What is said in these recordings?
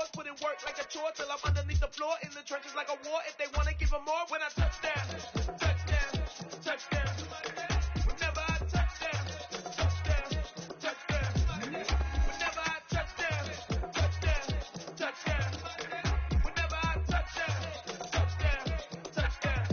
yours, put in work like a chore till I'm underneath the floor in the trenches like a war. If they want to give them more, when I touch down, touchdown, touchdown. Whenever I touch down, touchdown, touchdown. Whenever I touch down, touchdown, touchdown. Whenever I touch down, touchdown, touchdown.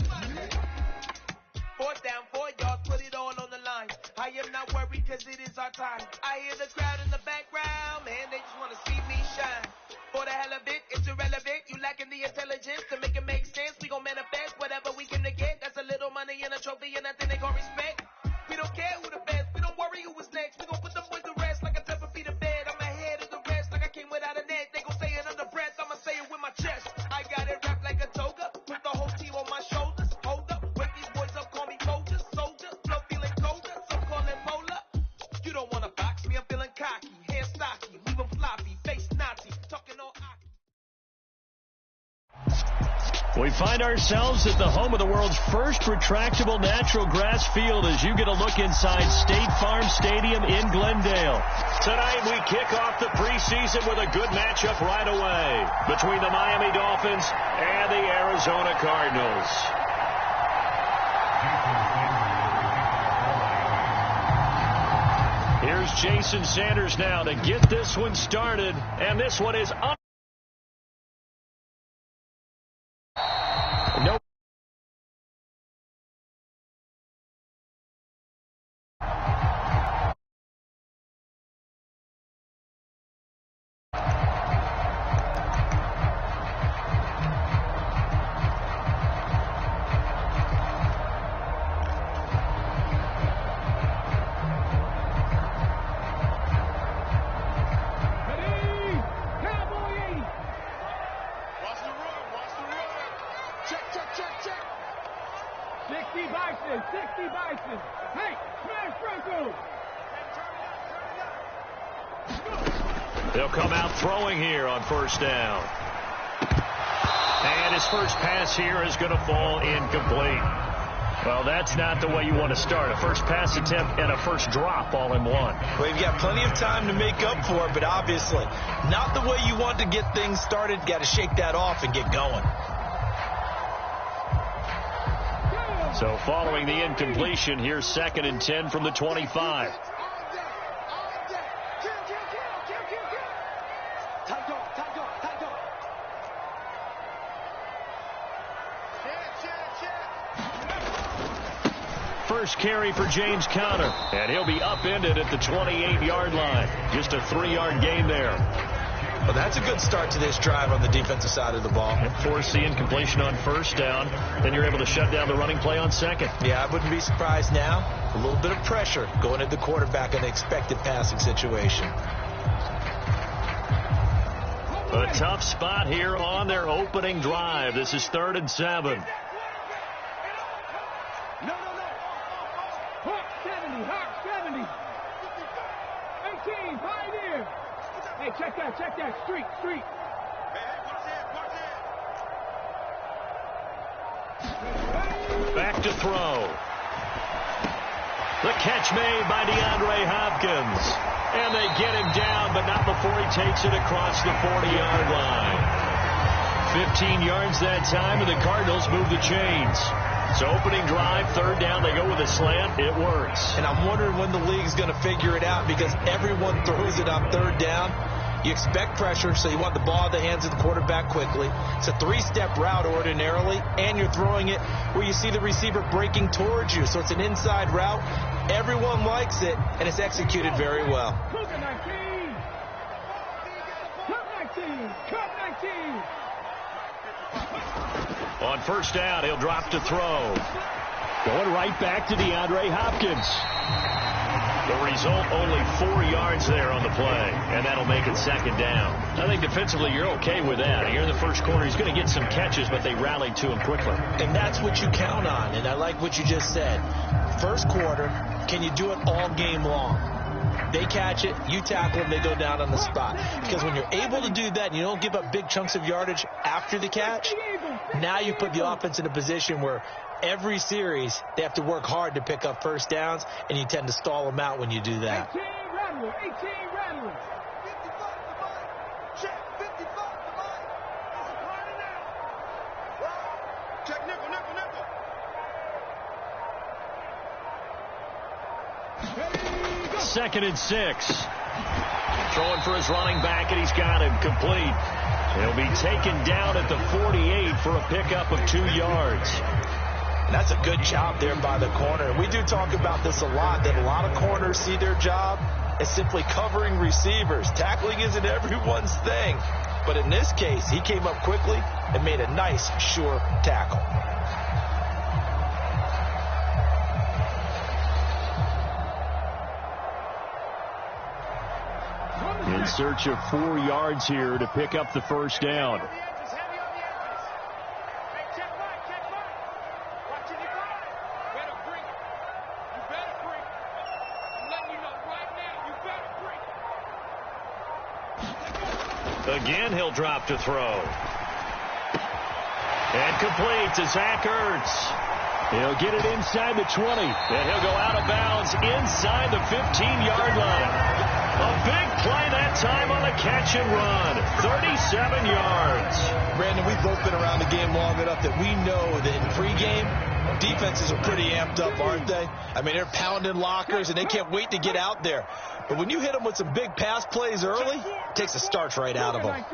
4th down, 4 yards, put it all on the line. I am not worried cause it is our time. I hear the crowd in the background, man, they just want to see me shine. For the hell of it, it's irrelevant. You lacking the intelligence to make it make sense. We gon' manifest whatever we can get. That's a little money and a trophy and nothing they gon' respect. We don't care who the best, we don't worry who is next. We gon' put them boys to rest like a temper feet of bed. I'm ahead of the rest like I came without a net. They gon' say it under breath, I'ma say it with my chest. I got it wrapped like a toga, put the whole team on my shoulders. Hold up, wake these boys up, call me soldier, soldier. Flow feeling colder, some call it polar. You don't wanna box me, I'm feeling cocky. Hair stocky, leave them floppy, face Nazi, talking all hockey. We find ourselves at the home of the world's first retractable natural grass field as you get a look inside State Farm Stadium in Glendale. Tonight we kick off the preseason with a good matchup right away between the Miami Dolphins and the Arizona Cardinals. Here's Jason Sanders now to get this one started, and this one is up. Nope. They'll come out throwing here on 1st down. And his first pass here is going to fall incomplete. Well, that's not the way you want to start. A first pass attempt and a first drop all in one. Well, you've got plenty of time to make up for it, but obviously not the way you want to get things started. Got to shake that off and get going. So following the incompletion, here's 2nd and 10 from the 25. First carry for James Conner, and he'll be upended at the 28-yard line. Just a 3-yard gain there. Well, that's a good start to this drive on the defensive side of the ball. And force the incompletion on 1st down. Then you're able to shut down the running play on 2nd. Yeah, I wouldn't be surprised now. A little bit of pressure going at the quarterback in the expected passing situation. A tough spot here on their opening drive. This is 3rd and 7. Hey, check that, street. Back to throw. The catch made by DeAndre Hopkins. And they get him down, but not before he takes it across the 40-yard line. 15 yards that time, and the Cardinals move the chains. So opening drive, 3rd down, they go with a slant. It works. And I'm wondering when the league's going to figure it out because everyone throws it on 3rd down. You expect pressure, so you want the ball in the hands of the quarterback quickly. It's a 3-step route ordinarily, and you're throwing it where you see the receiver breaking towards you. So it's an inside route. Everyone likes it, and it's executed very well. On 1st down, he'll drop to throw. Going right back to DeAndre Hopkins. The result, only 4 yards there on the play, and that'll make it 2nd down. I think defensively you're okay with that. Here in the first quarter, he's going to get some catches, but they rallied to him quickly. And that's what you count on, and I like what you just said. First quarter, can you do it all game long? They catch it, you tackle them, they go down on the spot. Because when you're able to do that and you don't give up big chunks of yardage after the catch, now you put the offense in a position where every series they have to work hard to pick up 1st downs, and you tend to stall them out when you do that. 18 rattlers. 2nd and 6. Throwing for his running back, and he's got him complete. He'll be taken down at the 48 for a pickup of 2 yards. And that's a good job there by the corner. We do talk about this a lot, that a lot of corners see their job as simply covering receivers. Tackling isn't everyone's thing. But in this case, he came up quickly and made a nice, sure tackle. In search of 4 yards here to pick up the first down. Again, he'll drop to throw. And complete to Zach Ertz. He'll get it inside the 20. And he'll go out of bounds inside the 15-yard line. A big play that time on the catch and run. 37 yards. Brandon, we've both been around the game long enough that we know that in pregame, defenses are pretty amped up, aren't they? I mean, they're pounding lockers, and they can't wait to get out there. But when you hit them with some big pass plays early, it takes the starch right out of them.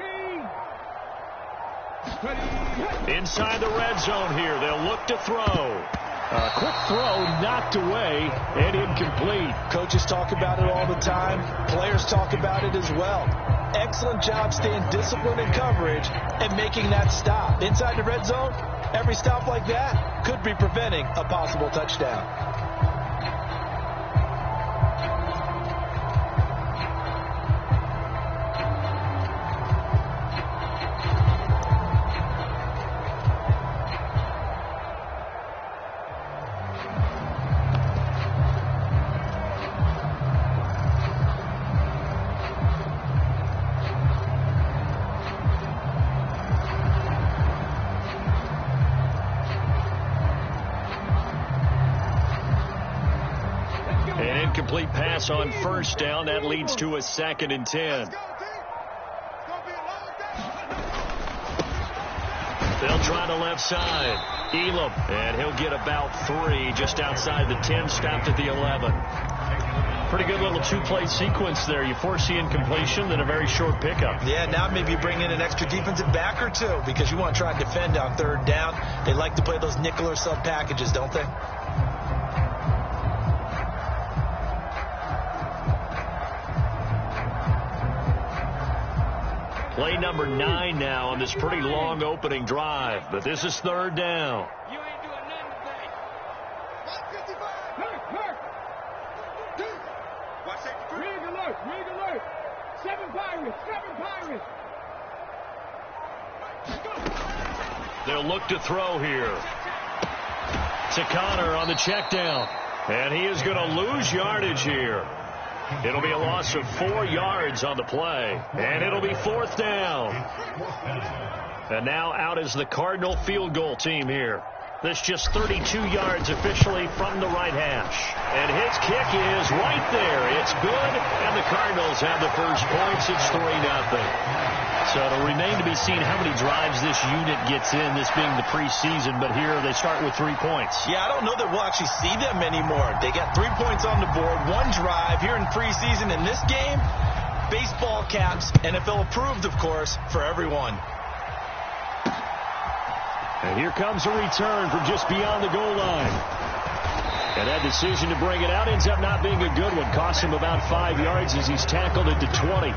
Inside the red zone here, they'll look to throw. A quick throw knocked away and incomplete. Coaches talk about it all the time. Players talk about it as well. Excellent job staying disciplined in coverage and making that stop. Inside the red zone, every stop like that could be preventing a possible touchdown. Incomplete pass on first down. That leads to a 2nd and 10. They'll try the left side. Elam, and he'll get about 3 just outside the 10, stopped at the 11. Pretty good little 2-play sequence there. You foresee incompletion, then a very short pickup. Yeah, now maybe bring in an extra defensive back or 2 because you want to try to defend on 3rd down. They like to play those nickel or sub packages, don't they? Play number 9 now on this pretty long opening drive, but this is 3rd down. You ain't doing nothing today. 155. Rig alert, rig alert. 7 Pirates. They'll look to throw here. To Connor on the check down. And he is going to lose yardage here. It'll be a loss of 4 yards on the play. And it'll be 4th down. And now out is the Cardinal field goal team here. That's just 32 yards officially from the right hash. And his kick is right there. It's good, and the Cardinals have the first points. It's 3-0. So it'll remain to be seen how many drives this unit gets in, this being the preseason. But here they start with 3 points. Yeah, I don't know that we'll actually see them anymore. They got 3 points on the board, 1 drive here in preseason. In this game, baseball caps, NFL approved, of course, for everyone. And here comes a return from just beyond the goal line. And that decision to bring it out ends up not being a good one. Costs him about 5 yards as he's tackled at the 20.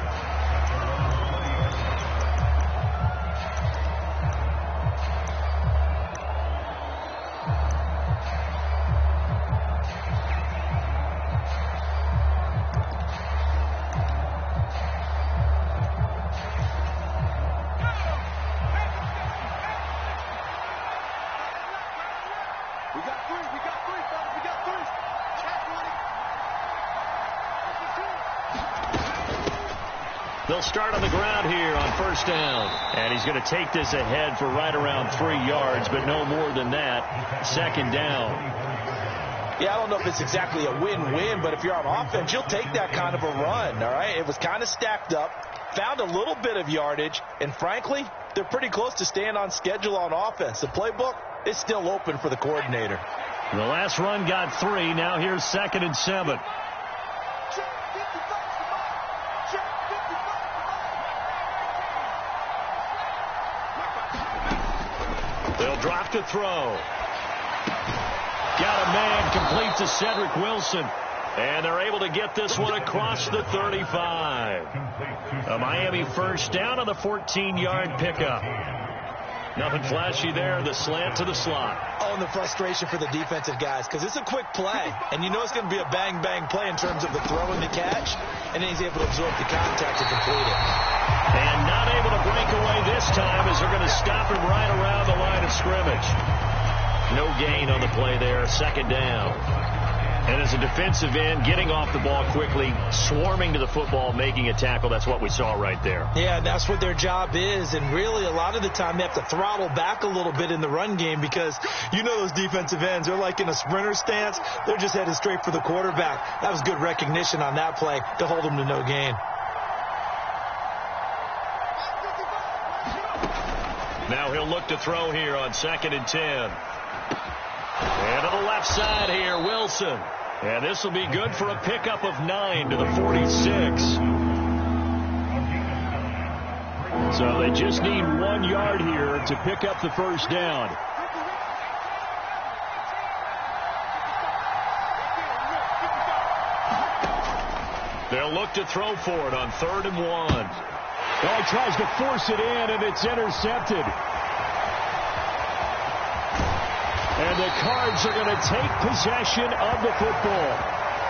They'll start on the ground here on first down. And he's going to take this ahead for right around 3 yards, but no more than that. 2nd down. Yeah, I don't know if it's exactly a win-win, but if you're on offense, you'll take that kind of a run, all right? It was kind of stacked up, found a little bit of yardage, and frankly, they're pretty close to staying on schedule on offense. The playbook is still open for the coordinator. The last run got 3. Now here's 2nd and 7. Drop to throw. Got a man, complete to Cedric Wilson. And they're able to get this one across the 35. A Miami first down on the 14-yard pickup. Nothing flashy there. The slant to the slot. Oh, and the frustration for the defensive guys, because it's a quick play. And you know it's going to be a bang-bang play in terms of the throw and the catch. And then he's able to absorb the contact to complete it. And not able to break away this time as they're going to stop him right around the line of scrimmage. No gain on the play there. Second down. And as a defensive end, getting off the ball quickly, swarming to the football, making a tackle, that's what we saw right there. Yeah, that's what their job is. And really, a lot of the time, they have to throttle back a little bit in the run game because you know those defensive ends, they're like in a sprinter stance. They're just headed straight for the quarterback. That was good recognition on that play to hold them to no gain. Now he'll look to throw here on 2nd and 10. And to the left side here, Wilson. And this will be good for a pickup of 9 to the 46. So they just need 1 yard here to pick up the first down. They'll look to throw for it on 3rd and 1. Well, he tries to force it in, and it's intercepted. And the Cards are going to take possession of the football.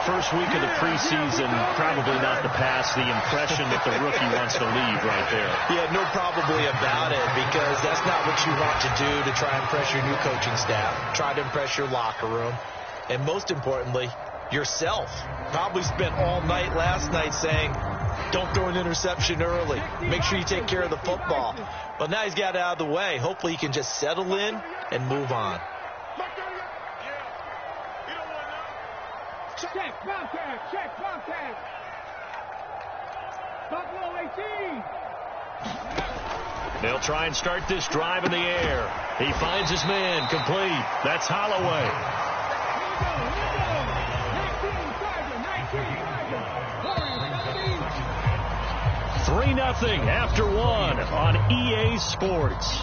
First week of the preseason, probably not the pass, the impression that the rookie wants to leave right there. Yeah, no probably about it, because that's not what you want to do to try and impress your new coaching staff. Try to impress your locker room. And most importantly, yourself. Probably spent all night last night saying, don't throw an interception early. Make sure you take care of the football. But now he's got it out of the way. Hopefully he can just settle in and move on. Check, contact, check, contact. Buffalo 18. They'll try and start this drive in the air. He finds his man, complete. That's Holloway. 3-0 after 1 on EA Sports.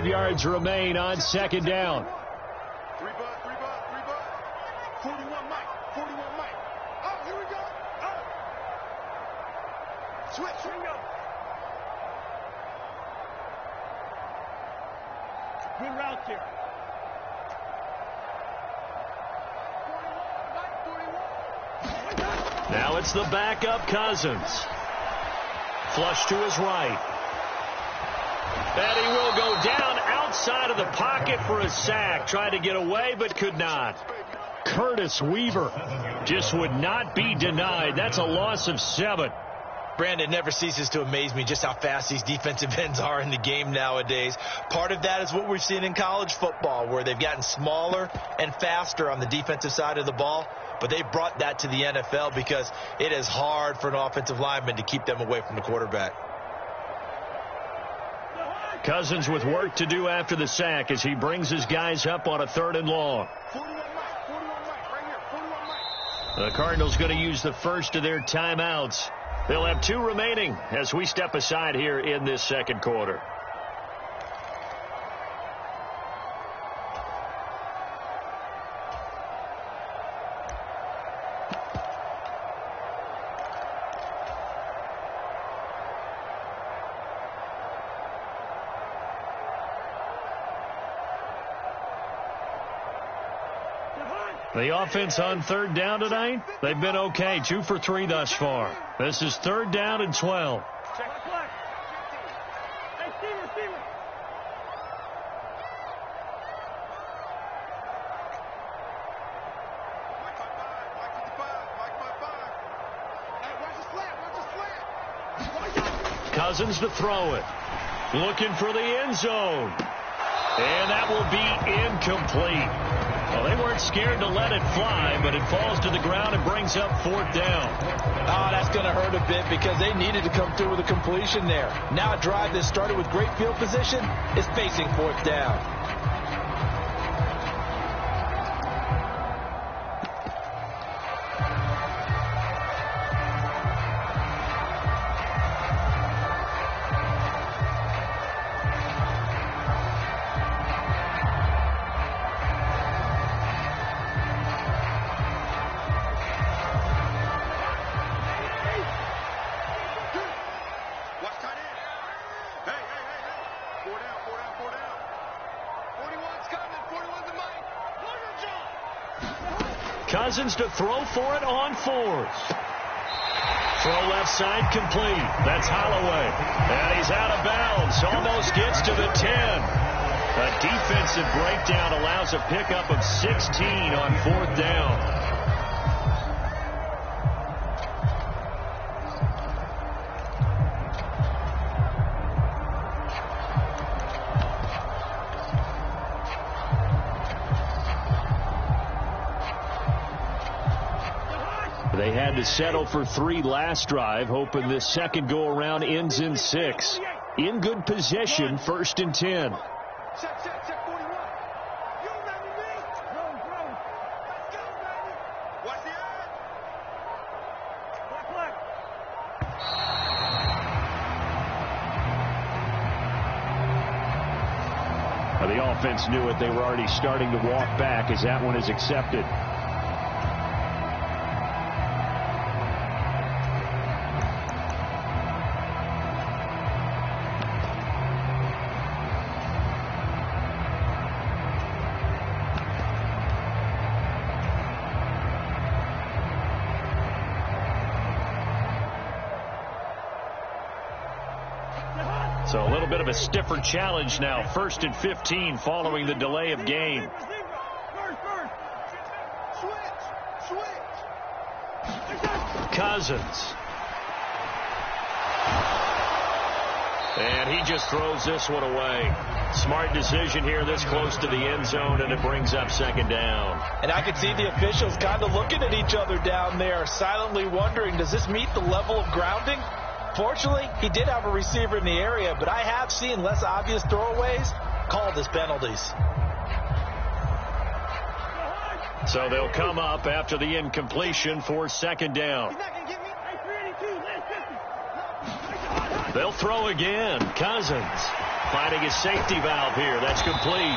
Yards remain on 2nd down. 3 butt. 41 Mike. Oh, here we go. Oh. Switch. Here we go. Good route here. 41. Now it's the backup Cousins. Flush to his right. And he will go down outside of the pocket for a sack. Tried to get away, but could not. Curtis Weaver just would not be denied. That's a loss of 7. Brandon, never ceases to amaze me just how fast these defensive ends are in the game nowadays. Part of that is what we've seen in college football, where they've gotten smaller and faster on the defensive side of the ball. But they brought that to the NFL because it is hard for an offensive lineman to keep them away from the quarterback. Cousins with work to do after the sack as he brings his guys up on a 3rd and long. 41 Mike, right here, 41 Mike. The Cardinals going to use the first of their timeouts. They'll have 2 remaining as we step aside here in this second quarter. The offense on 3rd down tonight, they've been okay. 2 for 3 thus far. This is 3rd down and 12. Check. Hey, Steven. Cousins to throw it. Looking for the end zone. And that will be incomplete. Well, they weren't scared to let it fly, but it falls to the ground and brings up 4th down. Oh, that's going to hurt a bit because they needed to come through with a completion there. Now a drive that started with great field position is facing 4th down. Cousins to throw for it on 4th. Throw left side complete. That's Holloway. And he's out of bounds. Almost gets to the 10. A defensive breakdown allows a pickup of 16 on 4th down. They had to settle for 3 last drive, hoping this second go-around ends in 6. In good possession, 1st and 10. The offense knew it. They were already starting to walk back as that one is accepted. So a little bit of a stiffer challenge now. 1st and 15 following the delay of game. Cousins. And he just throws this one away. Smart decision here this close to the end zone, and it brings up 2nd down. And I could see the officials kind of looking at each other down there, silently wondering, does this meet the level of grounding? Fortunately, he did have a receiver in the area, but I have seen less obvious throwaways called as penalties. So they'll come up after the incompletion for 2nd down. They'll throw again. Cousins finding his safety valve here. That's complete.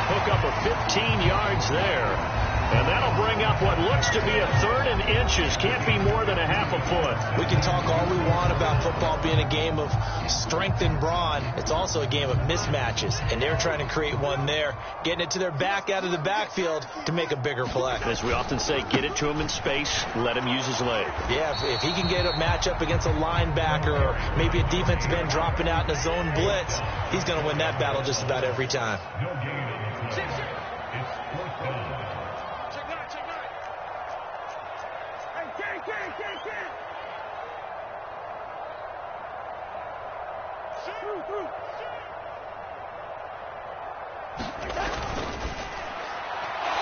Hook up of 15 yards there. And that'll bring up what looks to be a 3rd and inches. Can't be more than a half a foot. We can talk all we want about football being a game of strength and brawn. It's also a game of mismatches. And they're trying to create one there, getting it to their back out of the backfield to make a bigger play. As we often say, get it to him in space, let him use his leg. Yeah, if he can get a matchup against a linebacker or maybe a defensive end dropping out in a zone blitz, he's going to win that battle just about every time.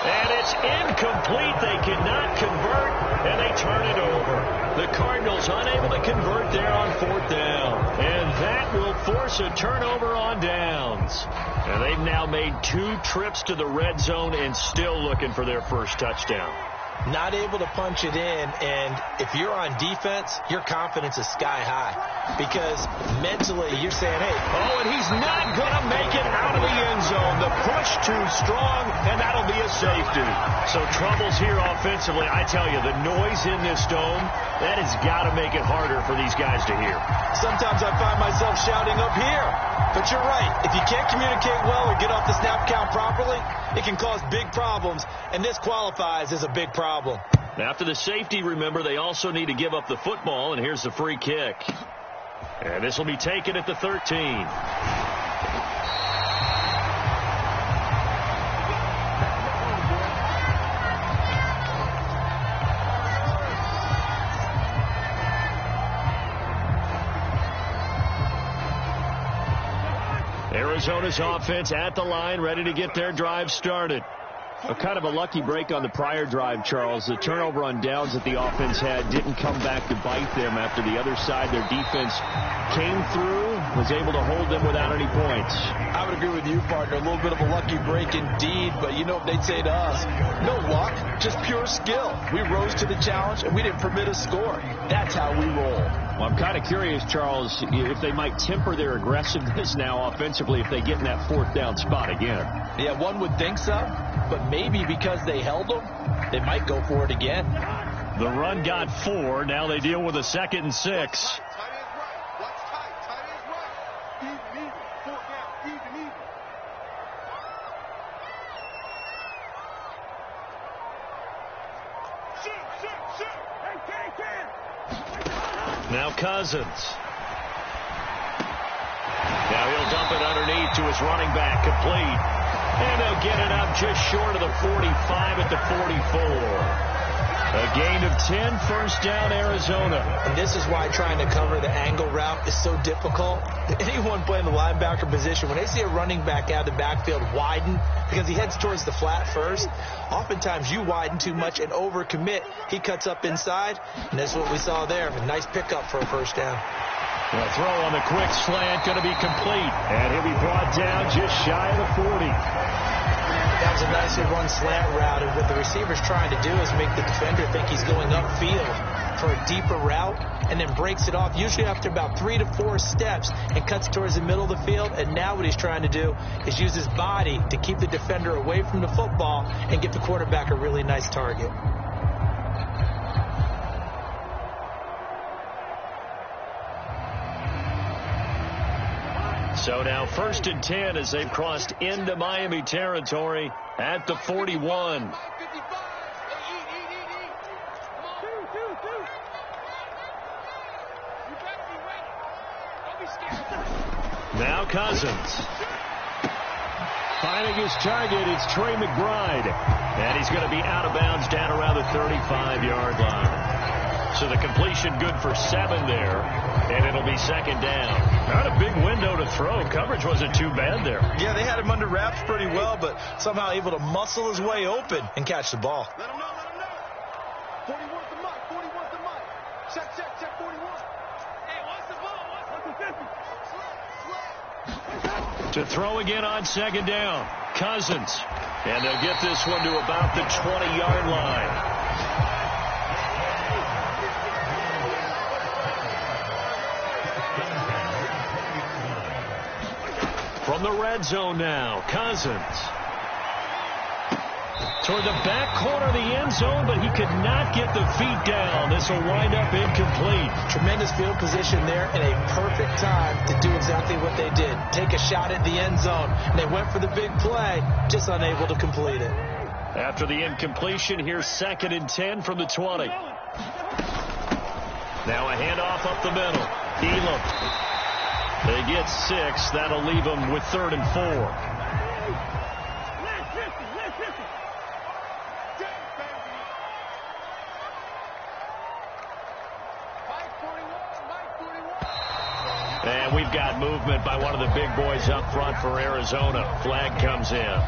And it's incomplete. They cannot convert, and they turn it over. The Cardinals unable to convert there on 4th down. And that will force a turnover on downs. And they've now made 2 trips to the red zone and still looking for their first touchdown. Not able to punch it in, and if you're on defense, your confidence is sky high because mentally you're saying, hey. Oh, and he's not going to make it out of the end zone. The push too strong, and that'll be a safety. So troubles here offensively. I tell you, the noise in this dome, that has got to make it harder for these guys to hear. Sometimes I find myself shouting up here. But you're right. If you can't communicate well or get off the snap count properly, it can cause big problems, and this qualifies as a big problem. After the safety, remember, they also need to give up the football, and here's the free kick. And this will be taken at the 13. Arizona's offense at the line, ready to get their drive started. A kind of a lucky break on the prior drive, Charles. The turnover on downs that the offense had didn't come back to bite them after the other side. Their defense came through, was able to hold them without any points. I would agree with you, partner. A little bit of a lucky break indeed, but you know what they'd say to us? No luck, just pure skill. We rose to the challenge, and we didn't permit a score. That's how we roll. Well, I'm kind of curious, Charles, if they might temper their aggressiveness now offensively if they get in that fourth down spot again. Yeah, one would think so, but maybe because they held them, they might go for it again. The run got 4. Now they deal with a 2nd and 6. Now Cousins. Now he'll dump it underneath to his running back, complete. And they'll get it up just short of the 45 at the 44. A gain of 10, first down, Arizona. And this is why trying to cover the angle route is so difficult. Anyone playing the linebacker position, when they see a running back out of the backfield widen, because he heads towards the flat first, oftentimes you widen too much and overcommit. He cuts up inside, and that's what we saw there. A nice pickup for a first down. The throw on the quick slant going to be complete. And he'll be brought down just shy of the 40. That was a nicely run slant route, and what the receiver's trying to do is make the defender think he's going upfield for a deeper route, and then breaks it off, usually after about 3 to 4 steps, and cuts towards the middle of the field. And now what he's trying to do is use his body to keep the defender away from the football and get the quarterback a really nice target. So now 1st and 10 as they've crossed into Miami territory at the 41. Now Cousins. Finding his target, it's Trey McBride. And he's going to be out of bounds down around the 35-yard line. So the completion good for 7 there, and it'll be 2nd down. Not a big window to throw. Coverage wasn't too bad there. Yeah, they had him under wraps pretty well, but somehow able to muscle his way open and catch the ball. Let him know, let him know. 41's the mark, 41's the mark. Check, 41. Hey, what's the ball? What's the 50? To throw again on 2nd down. Cousins. And they'll get this one to about the 20-yard line. From the red zone now, Cousins. Toward the back corner of the end zone, but he could not get the feet down. This will wind up incomplete. Tremendous field position there and a perfect time to do exactly what they did. Take a shot at the end zone. And they went for the big play, just unable to complete it. After the incompletion, here's 2nd and 10 from the 20. Now a handoff up the middle. Elam. They get 6. That'll leave them with 3rd and 4. And we've got movement by one of the big boys up front for Arizona. Flag comes in.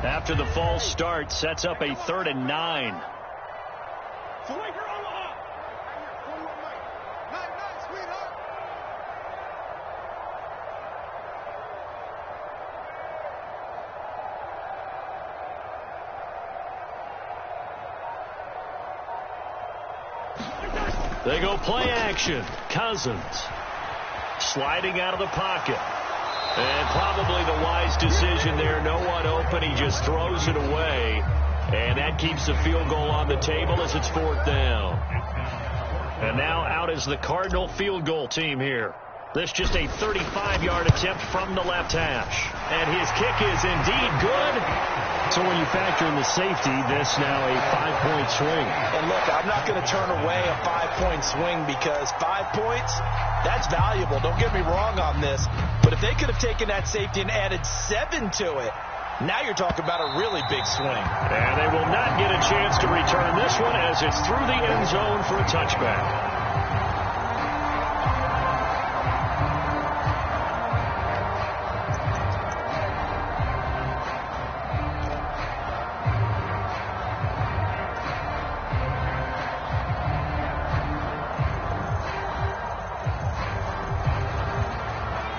After the false start, sets up a 3rd and 9. They go play action. Cousins sliding out of the pocket. And probably the wise decision there. No one open. He just throws it away. And that keeps the field goal on the table as it's 4th down. And now out is the Cardinal field goal team here. This just a 35-yard attempt from the left hash. And his kick is indeed good. So when you factor in the safety, this now a 5-point swing. And look, I'm not going to turn away a 5-point swing because 5 points, that's valuable. Don't get me wrong on this. But if they could have taken that safety and added 7 to it, now you're talking about a really big swing. And they will not get a chance to return this one as it's through the end zone for a touchback.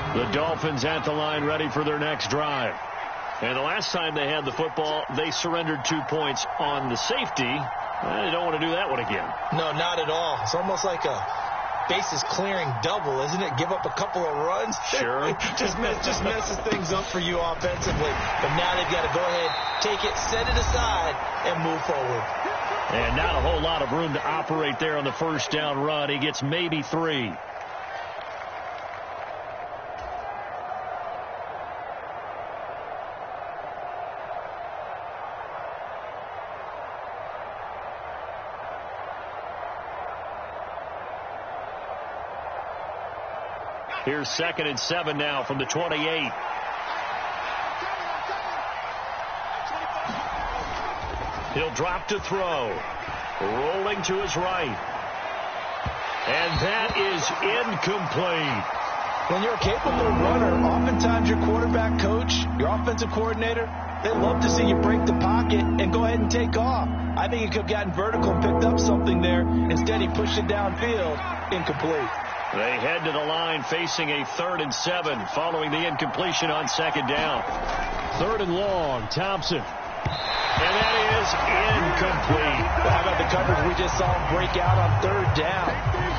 The Dolphins at the line ready for their next drive. And the last time they had the football, they surrendered 2 points on the safety. They don't want to do that one again. No, not at all. It's almost like a bases clearing double, isn't it? Give up a couple of runs. Sure. just messes things up for you offensively. But now they've got to go ahead, take it, set it aside, and move forward. And not a whole lot of room to operate there on the first down run. He gets maybe 3. Here's 2nd and 7 now from the 28. He'll drop to throw. Rolling to his right. And that is incomplete. When you're a capable runner, oftentimes your quarterback coach, your offensive coordinator, they love to see you break the pocket and go ahead and take off. I think he could have gotten vertical and picked up something there. Instead, he pushed it downfield. Incomplete. They head to the line facing a 3rd and 7 following the incompletion on 2nd down. 3rd and long, Thompson. And that is incomplete. How about the coverage we just saw him break out on 3rd down?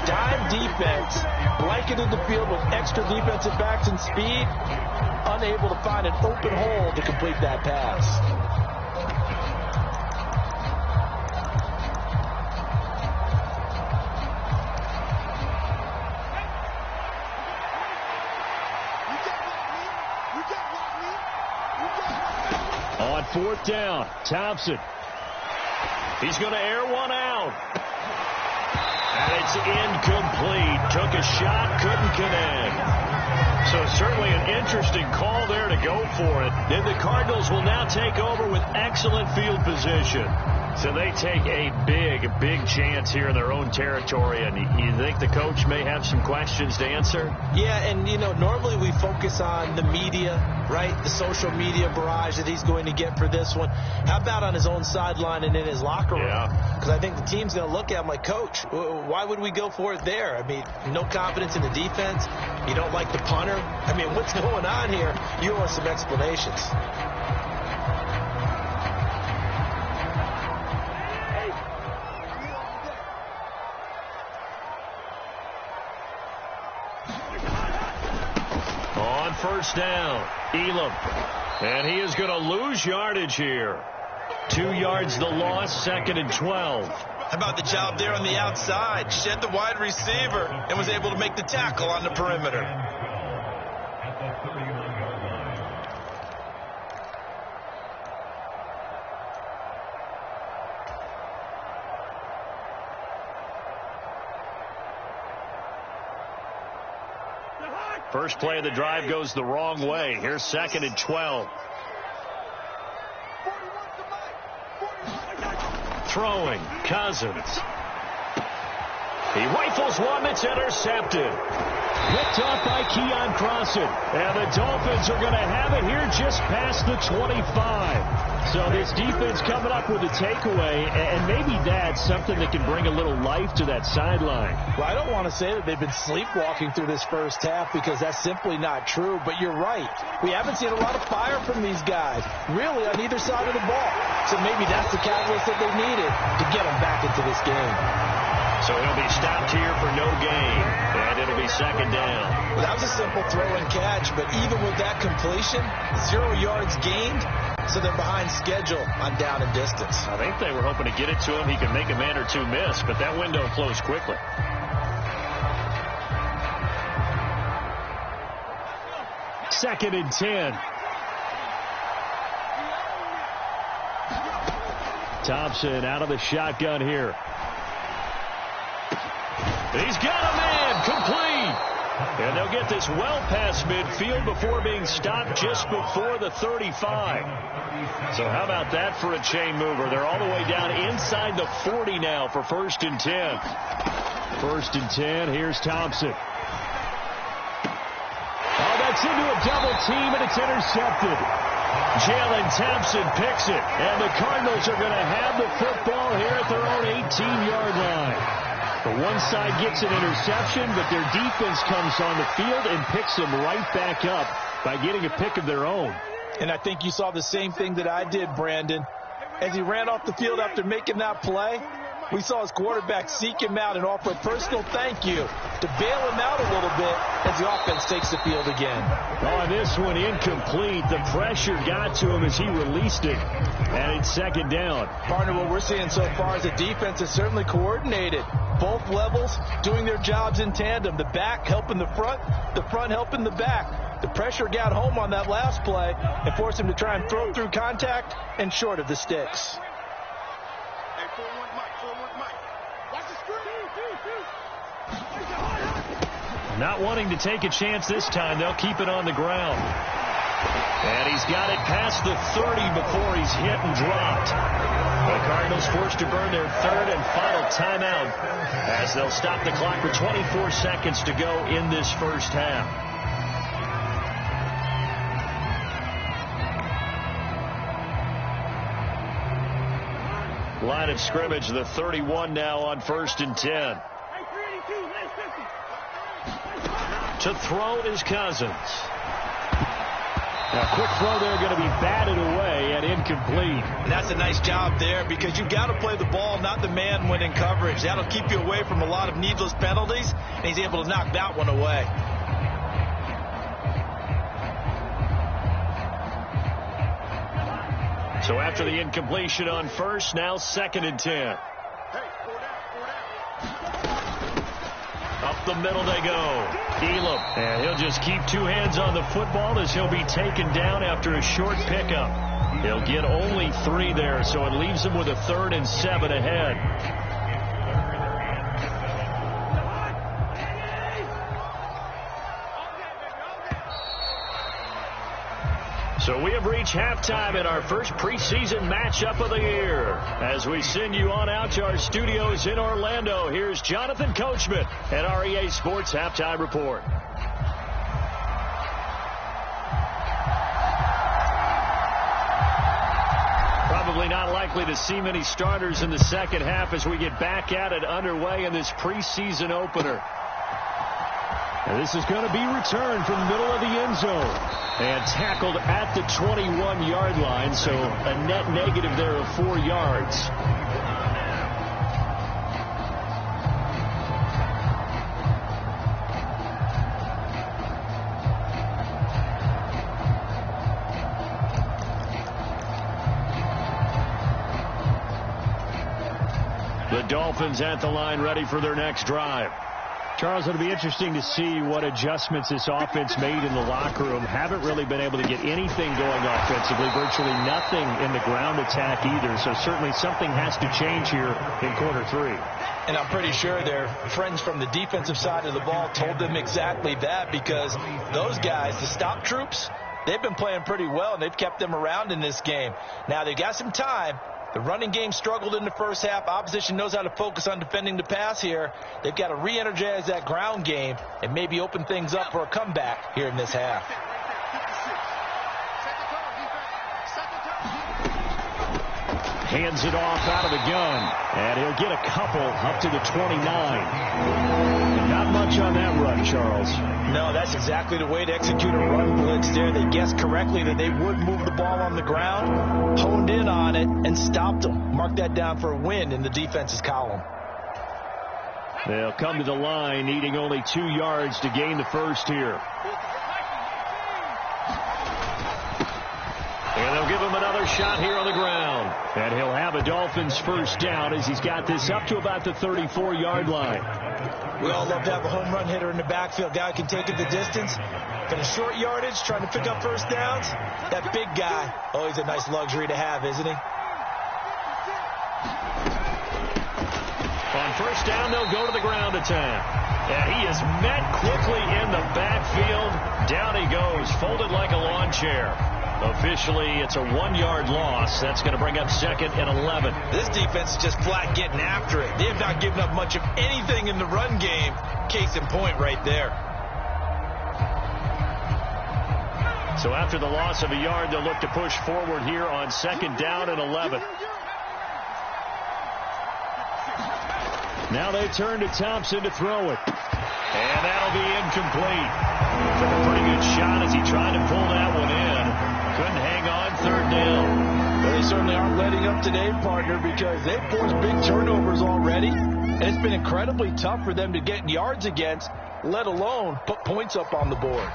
Dime defense, blanketed the field with extra defensive backs and speed, unable to find an open hole to complete that pass. On 4th down, Thompson. He's going to air one out. And it's incomplete. Took a shot, couldn't connect. So certainly an interesting call there to go for it. Then the Cardinals will now take over with excellent field position. So they take a big chance here in their own territory. And you think the coach may have some questions to answer? Yeah, and, you know, normally we focus on the media, right? The social media barrage that he's going to get for this one. How about on his own sideline and in his locker room? Yeah. Because I think the team's going to look at him like, Coach, why would we go for it there? I mean, no confidence in the defense. You don't like the punter. I mean, what's going on here? You want some explanations. On 1st down, Elam. And he is going to lose yardage here. 2 yards the loss, 2nd and 12. How about the job there on the outside? Shed the wide receiver and was able to make the tackle on the perimeter. First play of the drive goes the wrong way. Here's 2nd and 12. Throwing, Cousins. He rifles one that's intercepted. Picked off by Keon Crossan. And the Dolphins are going to have it here just past the 25. So this defense coming up with a takeaway, and maybe that's something that can bring a little life to that sideline. Well, I don't want to say that they've been sleepwalking through this first half because that's simply not true, but you're right. We haven't seen a lot of fire from these guys, really, on either side of the ball. So maybe that's the catalyst that they needed to get them back into this game. So he'll be stopped here for no gain, and it'll be 2nd down. Well, that was a simple throw and catch, but even with that completion, 0 yards gained, so they're behind schedule on down and distance. I think they were hoping to get it to him. He could make a man or two miss, but that window closed quickly. 2nd and 10. Thompson out of the shotgun here. He's got a man, complete. And they'll get this well past midfield before being stopped just before the 35. So how about that for a chain mover? They're all the way down inside the 40 now for 1st and 10. 1st and 10, here's Thompson. Oh, that's into a double team, and it's intercepted. Jalen Thompson picks it, and the Cardinals are going to have the football here at their own 18-yard line. The one side gets an interception, but their defense comes on the field and picks them right back up by getting a pick of their own. And I think you saw the same thing that I did, Brandon. As he ran off the field after making that play, we saw his quarterback seek him out and offer a personal thank you to bail him out a little bit as the offense takes the field again. Oh, this one incomplete. The pressure got to him as he released it, and it's 2nd down. Partner, what we're seeing so far is the defense is certainly coordinated. Both levels doing their jobs in tandem. The back helping the front helping the back. The pressure got home on that last play and forced him to try and throw through contact and short of the sticks. Not wanting to take a chance this time, they'll keep it on the ground. And he's got it past the 30 before he's hit and dropped. The Cardinals forced to burn their 3rd and final timeout as they'll stop the clock with 24 seconds to go in this first half. Line of scrimmage, the 31 now on 1st and 10. To throw is Cousins. Now, quick throw there, going to be batted away and incomplete. And that's a nice job there because you've got to play the ball, not the man when in coverage. That'll keep you away from a lot of needless penalties, and he's able to knock that one away. So after the incompletion on 1st, now 2nd and 10. Up the middle they go. Elam. And he'll just keep 2 hands on the football as he'll be taken down after a short pickup. He'll get only 3 there, so it leaves him with a 3rd and 7 ahead. So we have reached halftime in our first preseason matchup of the year. As we send you on out to our studios in Orlando, here's Jonathan Coachman at REA Sports Halftime Report. Probably not likely to see many starters in the second half as we get back at it underway in this preseason opener. And this is going to be returned from the middle of the end zone and tackled at the 21-yard line, so a net negative there of 4 yards. The Dolphins at the line ready for their next drive. Charles, it'll be interesting to see what adjustments this offense made in the locker room. Haven't really been able to get anything going offensively, virtually nothing in the ground attack either. So certainly something has to change here in quarter 3. And I'm pretty sure their friends from the defensive side of the ball told them exactly that, because those guys, the stop troops, they've been playing pretty well, and they've kept them around in this game. Now, they've got some time. The running game struggled in the first half. Opposition knows how to focus on defending the pass here. They've got to re-energize that ground game and maybe open things up for a comeback here in this half. Hands it off out of the gun, and he'll get a couple up to the 29. Not much on that run, Charles. No, that's exactly the way to execute a run blitz there. They guessed correctly that they would move the ball on the ground, honed in on it, and stopped them. Mark that down for a win in the defense's column. They'll come to the line, needing only 2 yards to gain the first here. And they'll give him another shot here on the ground. And he'll have a Dolphins first down as he's got this up to about the 34-yard line. We all love to have a home run hitter in the backfield. Guy can take it the distance. But in short yardage, trying to pick up first downs, that big guy, always a nice luxury to have, isn't he? On first down, they'll go to the ground attack. And he is met quickly in the backfield. Down he goes, folded like a lawn chair. Officially, it's a 1-yard loss. That's going to bring up 2nd and 11. This defense is just flat getting after it. They have not given up much of anything in the run game. Case in point right there. So after the loss of a yard, they'll look to push forward here on 2nd down and 11. Now they turn to Thompson to throw it. And that'll be incomplete. Took a pretty good shot as he tried to pull that one in. Couldn't hang on 3rd down. Well, they certainly aren't letting up today, partner, because they've forced big turnovers already. And it's been incredibly tough for them to get yards against, let alone put points up on the board.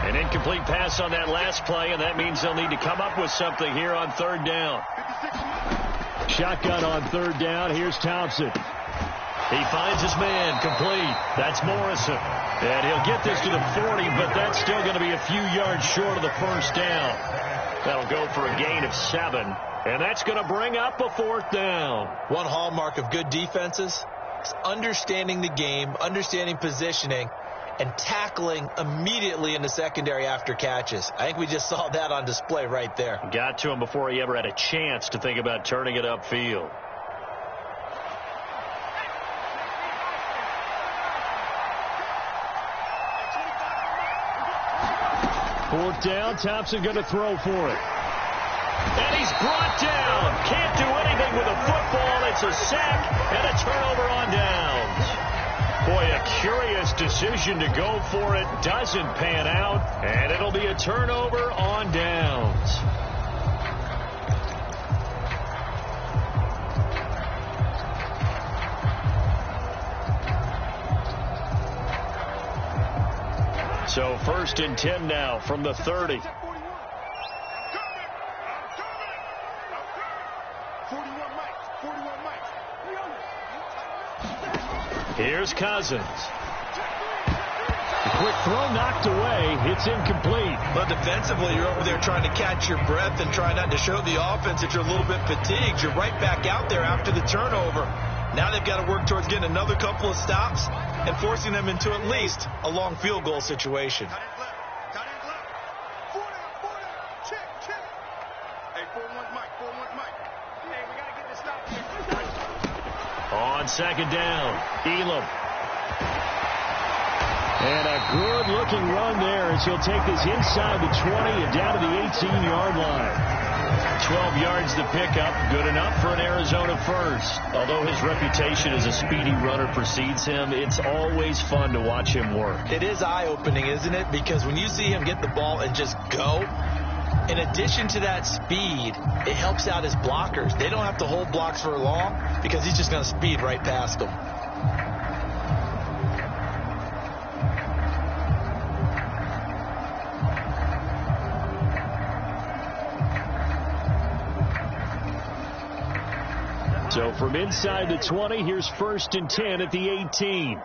An incomplete pass on that last play, and that means they'll need to come up with something here on 3rd down. Shotgun on 3rd down. Here's Thompson. He finds his man, complete. That's Morrison. And he'll get this to the 40, but that's still going to be a few yards short of the first down. That'll go for a gain of 7, and that's going to bring up a 4th down. One hallmark of good defenses is understanding the game, understanding positioning, and tackling immediately in the secondary after catches. I think we just saw that on display right there. Got to him before he ever had a chance to think about turning it upfield. 4th down, Thompson going to throw for it. And he's brought down. Can't do anything with a football. It's a sack and a turnover on downs. Boy, a curious decision to go for it. Doesn't pan out, and it'll be a turnover on downs. So 1st and 10 now from the 30. Here's Cousins. The quick throw knocked away. It's incomplete. But defensively, you're over there trying to catch your breath and try not to show the offense that you're a little bit fatigued. You're right back out there after the turnover. Now they've got to work towards getting another couple of stops and forcing them into at least a long field goal situation. On 2nd down, Elam. And a good-looking run there as he'll take this inside the 20 and down to the 18-yard line. 12 yards to pick up, good enough for an Arizona first. Although his reputation as a speedy runner precedes him, it's always fun to watch him work. It is eye-opening, isn't it? Because when you see him get the ball and just go, in addition to that speed, it helps out his blockers. They don't have to hold blocks for long because he's just going to speed right past them. So from inside the 20, here's 1st and 10 at the 18.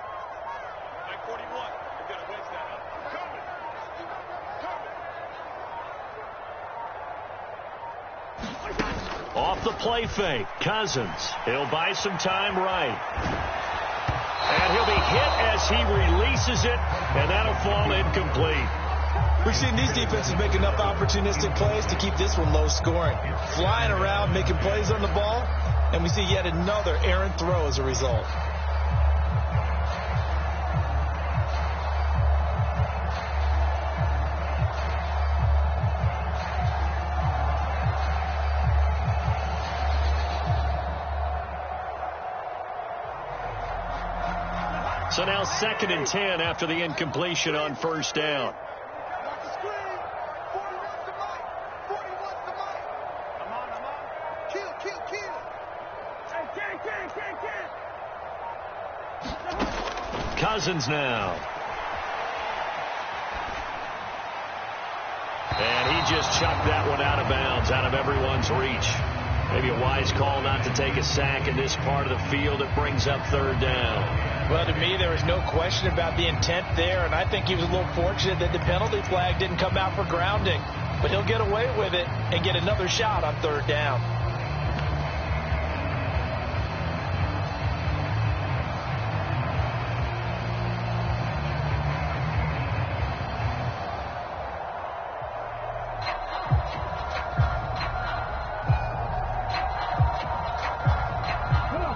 Off the play fake, Cousins. He'll buy some time right. And he'll be hit as he releases it, and that'll fall incomplete. We've seen these defenses make enough opportunistic plays to keep this one low scoring. Flying around, making plays on the ball, and we see yet another errant throw as a result. So now 2nd and 10 after the incompletion on 1st down. Cousins now. And he just chucked that one out of bounds, out of everyone's reach. Maybe a wise call not to take a sack in this part of the field. It brings up third down. Well, to me, there was no question about the intent there, and I think he was a little fortunate that the penalty flag didn't come out for grounding. But he'll get away with it and get another shot on third down.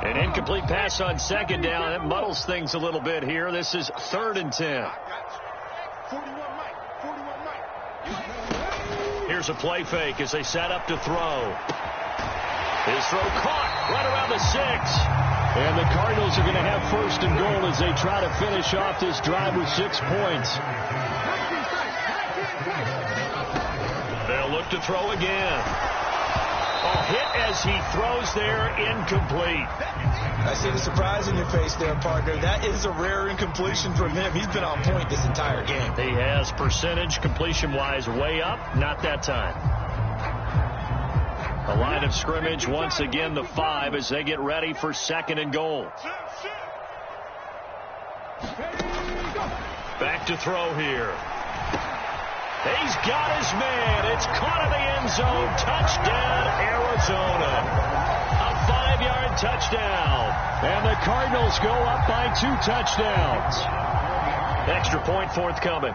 An incomplete pass on second down. That muddles things a little bit here. This is 3rd and 10. 41 Mike. 41 Mike. Here's a play fake as they set up to throw. His throw caught right around the 6. And the Cardinals are going to have 1st and goal as they try to finish off this drive with 6 points. They'll look to throw again. A hit as he throws there, incomplete. I see the surprise in your face there, partner. That is a rare incompletion from him. He's been on point this entire game. He has percentage completion-wise way up. Not that time. The line of scrimmage, once again, the 5 as they get ready for 2nd and goal. Back to throw here. He's got his man. It's caught in the end zone. Touchdown, Arizona. A 5-yard touchdown. And the Cardinals go up by 2 touchdowns. Extra point forthcoming.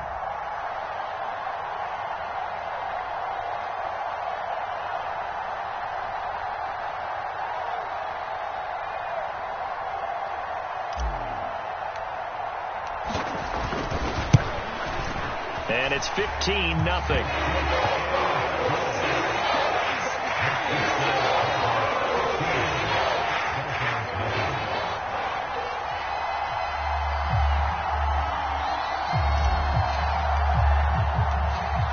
And it's 15-0.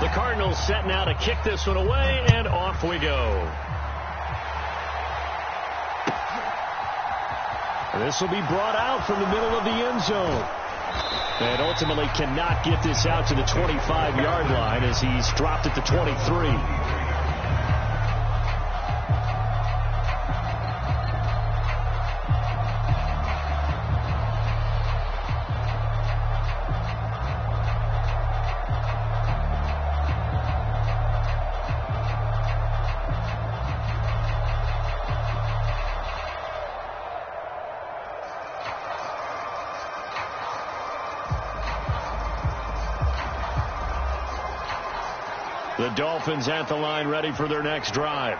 The Cardinals set now to kick this one away, and off we go. This will be brought out from the middle of the end zone. And ultimately cannot get this out to the 25-yard line as he's dropped at the 23. The Dolphins at the line ready for their next drive.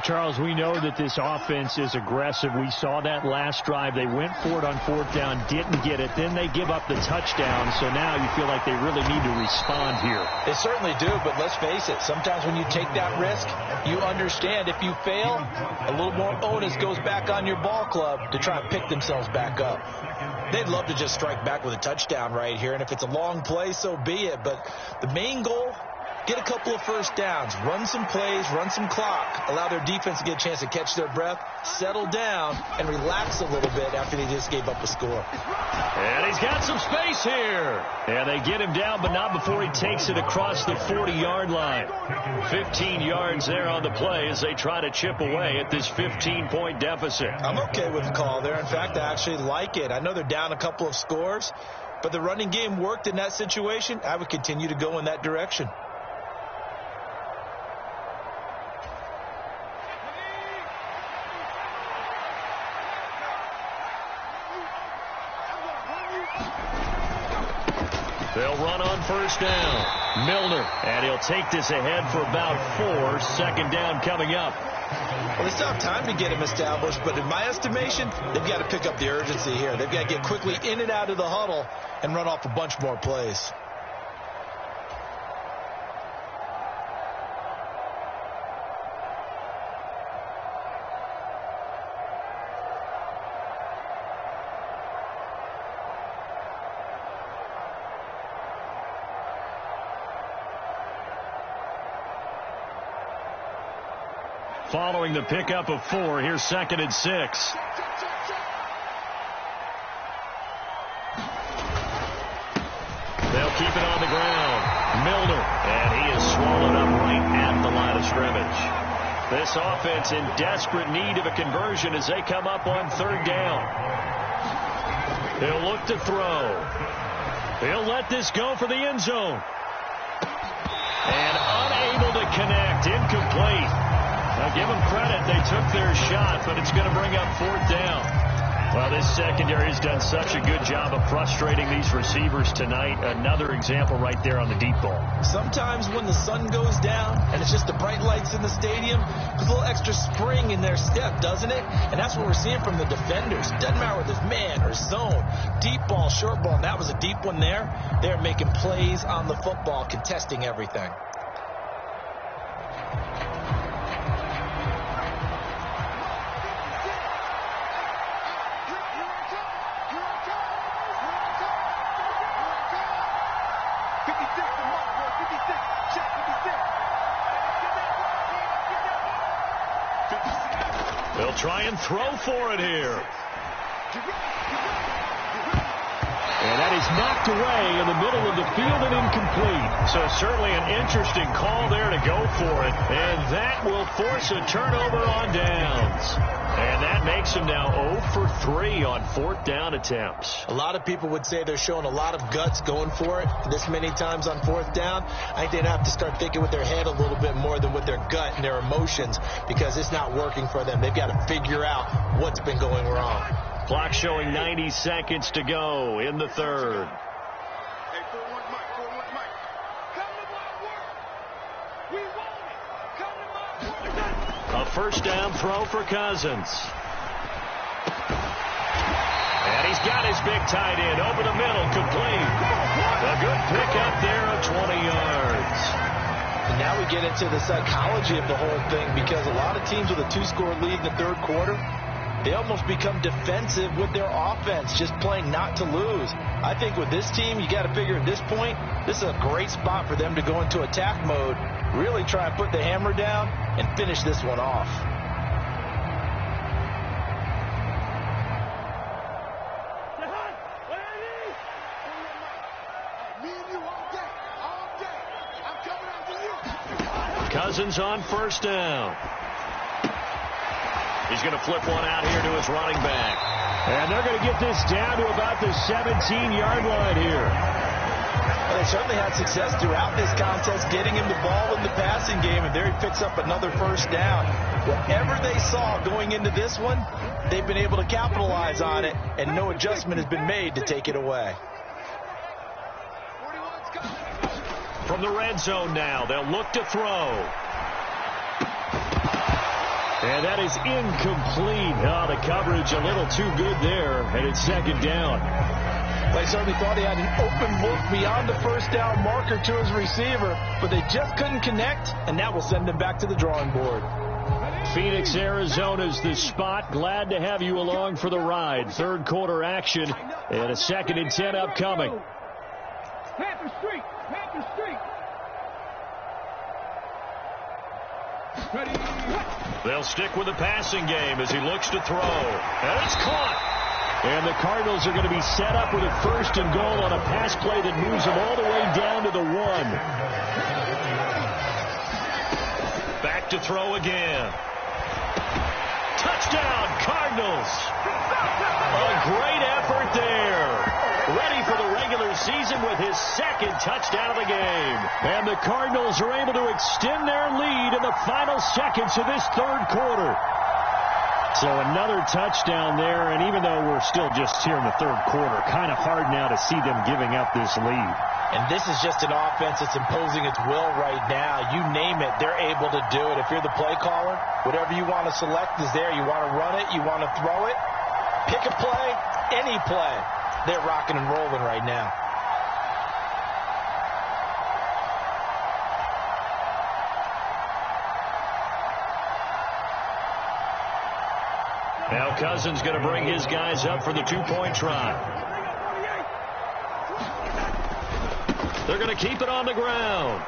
Charles, we know that this offense is aggressive. We saw that last drive. They went for it on 4th down, didn't get it. Then they give up the touchdown. So now you feel like they really need to respond here. They certainly do, but let's face it. Sometimes when you take that risk, you understand if you fail, a little more onus goes back on your ball club to try and pick themselves back up. They'd love to just strike back with a touchdown right here, and if it's a long play, so be it. But the main goal, get a couple of first downs, run some plays, run some clock, allow their defense to get a chance to catch their breath, settle down, and relax a little bit after they just gave up a score. And he's got some space here. And they get him down, but not before he takes it across the 40-yard line. 15 yards there on the play as they try to chip away at this 15-point deficit. I'm okay with the call there. In fact, I actually like it. I know they're down a couple of scores, but the running game worked in that situation. I would continue to go in that direction. They'll run on 1st down. Milner, and he'll take this ahead for about 4. 2nd down coming up. Well, they still have time to get him established, but in my estimation, they've got to pick up the urgency here. They've got to get quickly in and out of the huddle and run off a bunch more plays. Following the pickup of 4, here's 2nd and 6. They'll keep it on the ground. Milner, and he is swallowed up right at the line of scrimmage. This offense in desperate need of a conversion as they come up on third down. He'll look to throw. He'll let this go for the end zone. And unable to connect. Incomplete. Now give them credit. They took their shot, but it's going to bring up fourth down. Well, this secondary has done such a good job of frustrating these receivers tonight. Another example right there on the deep ball. Sometimes when the sun goes down and it's just the bright lights in the stadium, there's a little extra spring in their step, doesn't it? And that's what we're seeing from the defenders. Doesn't matter whether it's man or zone, deep ball, short ball, and that was a deep one there. They're making plays on the football, contesting everything. They'll try and throw for it here. And that is knocked away in the middle of the field and incomplete. So certainly an interesting call there to go for it. And that will force a turnover on downs. And that makes them now 0 for 3 on fourth down attempts. A lot of people would say they're showing a lot of guts going for it this many times on fourth down. I think they'd have to start thinking with their head a little bit more than with their gut and their emotions, because it's not working for them. They've got to figure out what's been going wrong. Clock showing 90 seconds to go in the third. Hey, 4-1 Mike, 4-1 Mike. Come to my work. We want it. Come to my work. A first down throw for Cousins. And he's got his big tight end over the middle, complete. A good pickup there of 20 yards. And now we get into the psychology of the whole thing, because a lot of teams with a 2-score lead in the third quarter, they almost become defensive with their offense, just playing not to lose. I think with this team, you got to figure at this point, this is a great spot for them to go into attack mode, really try and put the hammer down and finish this one off. Cousins on first down. He's going to flip one out here to his running back. And they're going to get this down to about the 17-yard line here. Well, they certainly had success throughout this contest getting him the ball in the passing game, and there he picks up another first down. Whatever they saw going into this one, they've been able to capitalize on it, and no adjustment has been made to take it away. From the red zone now, they'll look to throw. And that is incomplete. Oh, the coverage a little too good there, and it's second down. They certainly thought he had an open look beyond the first down marker to his receiver, but they just couldn't connect, and that will send them back to the drawing board. Phoenix, Arizona's the spot. Glad to have you along for the ride. Third quarter action, and a 2nd and 10 upcoming. Panther Street, Panther Street. Ready. They'll stick with the passing game as he looks to throw. And it's caught. And the Cardinals are going to be set up with a 1st and goal on a pass play that moves them all the way down to the 1. Back to throw again. Touchdown, Cardinals. A great effort there. Ready for the regular season with his 2nd touchdown of the game. And the Cardinals are able to extend their lead in the final seconds of this third quarter. So another touchdown there, and even though we're still just here in the third quarter, kind of hard now to see them giving up this lead. And this is just an offense that's imposing its will right now. You name it, they're able to do it. If you're the play caller, whatever you want to select is there. You want to run it, you want to throw it, pick a play, any play. They're rocking and rolling right now. Now Cousins going to bring his guys up for the 2-point try. They're going to keep it on the ground.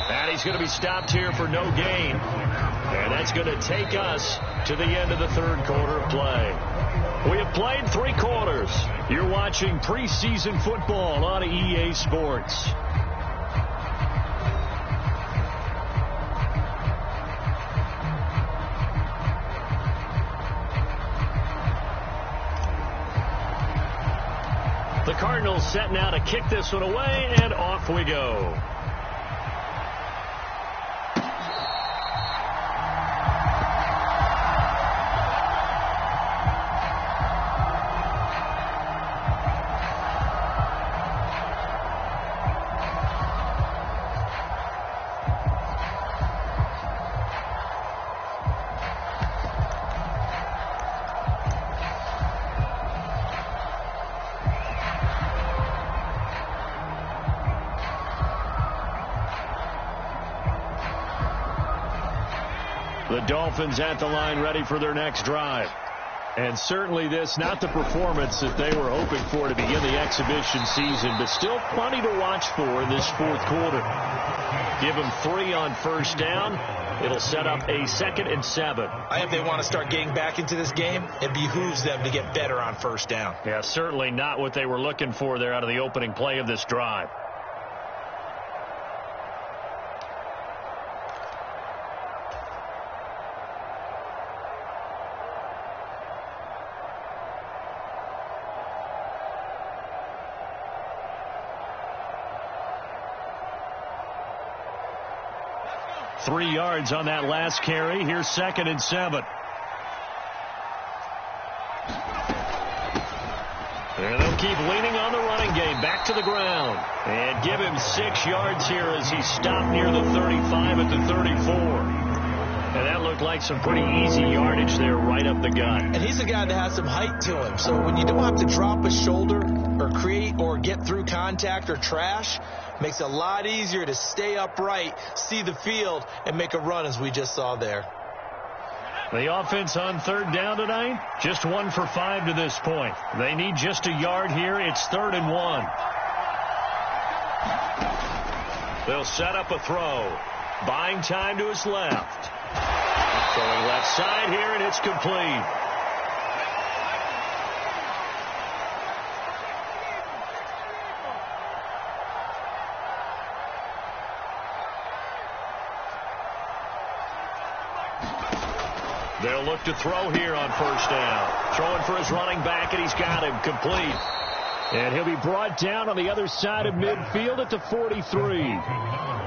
And he's going to be stopped here for no gain. And that's going to take us to the end of the third quarter of play. We have played 3 quarters. You're watching preseason football on EA Sports. Cardinals set now to kick this one away, and off we go. The Dolphins at the line, ready for their next drive. And certainly this, not the performance that they were hoping for to begin the exhibition season, but still plenty to watch for in this fourth quarter. Give them 3 on first down. It'll set up a 2nd and 7. If they want to start getting back into this game, it behooves them to get better on first down. Yeah, certainly not what they were looking for there out of the opening play of this drive. Three yards on that last carry. Here's 2nd and 7. And they'll keep leaning on the running game. Back to the ground. And give him 6 yards here as he stopped near the 35 at the 34. And that looked like some pretty easy yardage there right up the gut. And he's a guy that has some height to him. So when you don't have to drop a shoulder or create or get through contact or trash, makes it a lot easier to stay upright, see the field, and make a run as we just saw there. The offense on 3rd down tonight, just 1 for 5 to this point. They need just a yard here. It's 3rd and 1. They'll set up a throw. Buying time to his left. Throwing left side here, and it's complete. They'll look to throw here on first down. Throwing for his running back, and he's got him complete. And he'll be brought down on the other side of midfield at the 43.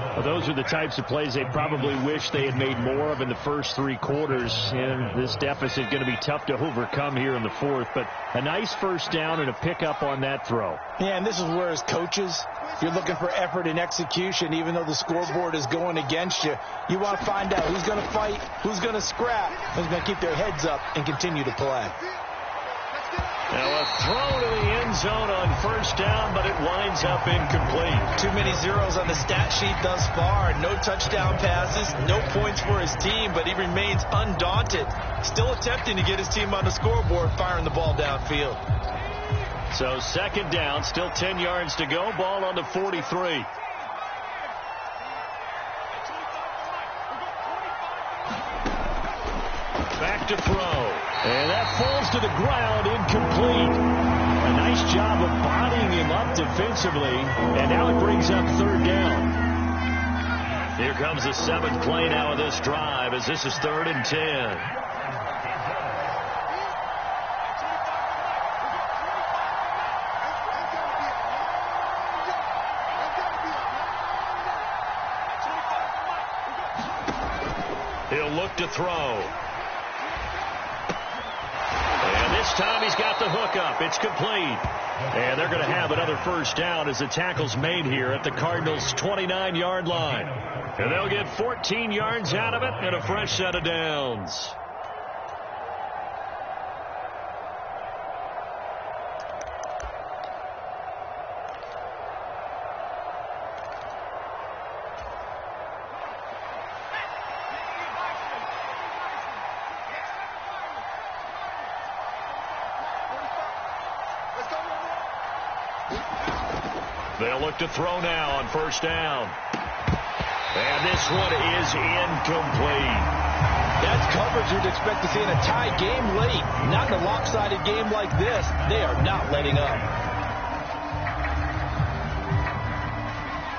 Well, those are the types of plays they probably wish they had made more of in the first 3 quarters. And this deficit is going to be tough to overcome here in the 4th. But a nice first down and a pickup on that throw. Yeah, and this is where as coaches, you're looking for effort and execution. Even though the scoreboard is going against you, you want to find out who's going to fight, who's going to scrap, who's going to keep their heads up and continue to play. Now a throw to the end zone on first down, but it winds up incomplete. Too many zeros on the stat sheet thus far. No touchdown passes, no points for his team, but he remains undaunted. Still attempting to get his team on the scoreboard, firing the ball downfield. So 2nd down, still 10 yards to go. Ball on the 43. Back to throw. And that falls to the ground, incomplete. A nice job of bodying him up defensively. And now it brings up 3rd down. Here comes the 7th play now of this drive as this is 3rd and 10. He'll look to throw. And this time he's got the hook up. It's complete. And they're going to have another first down as the tackle's made here at the Cardinals' 29-yard line. And they'll get 14 yards out of it and a fresh set of downs. They'll look to throw now on first down. And this one is incomplete. That's coverage you'd expect to see in a tie game late. Not in a lopsided game like this. They are not letting up.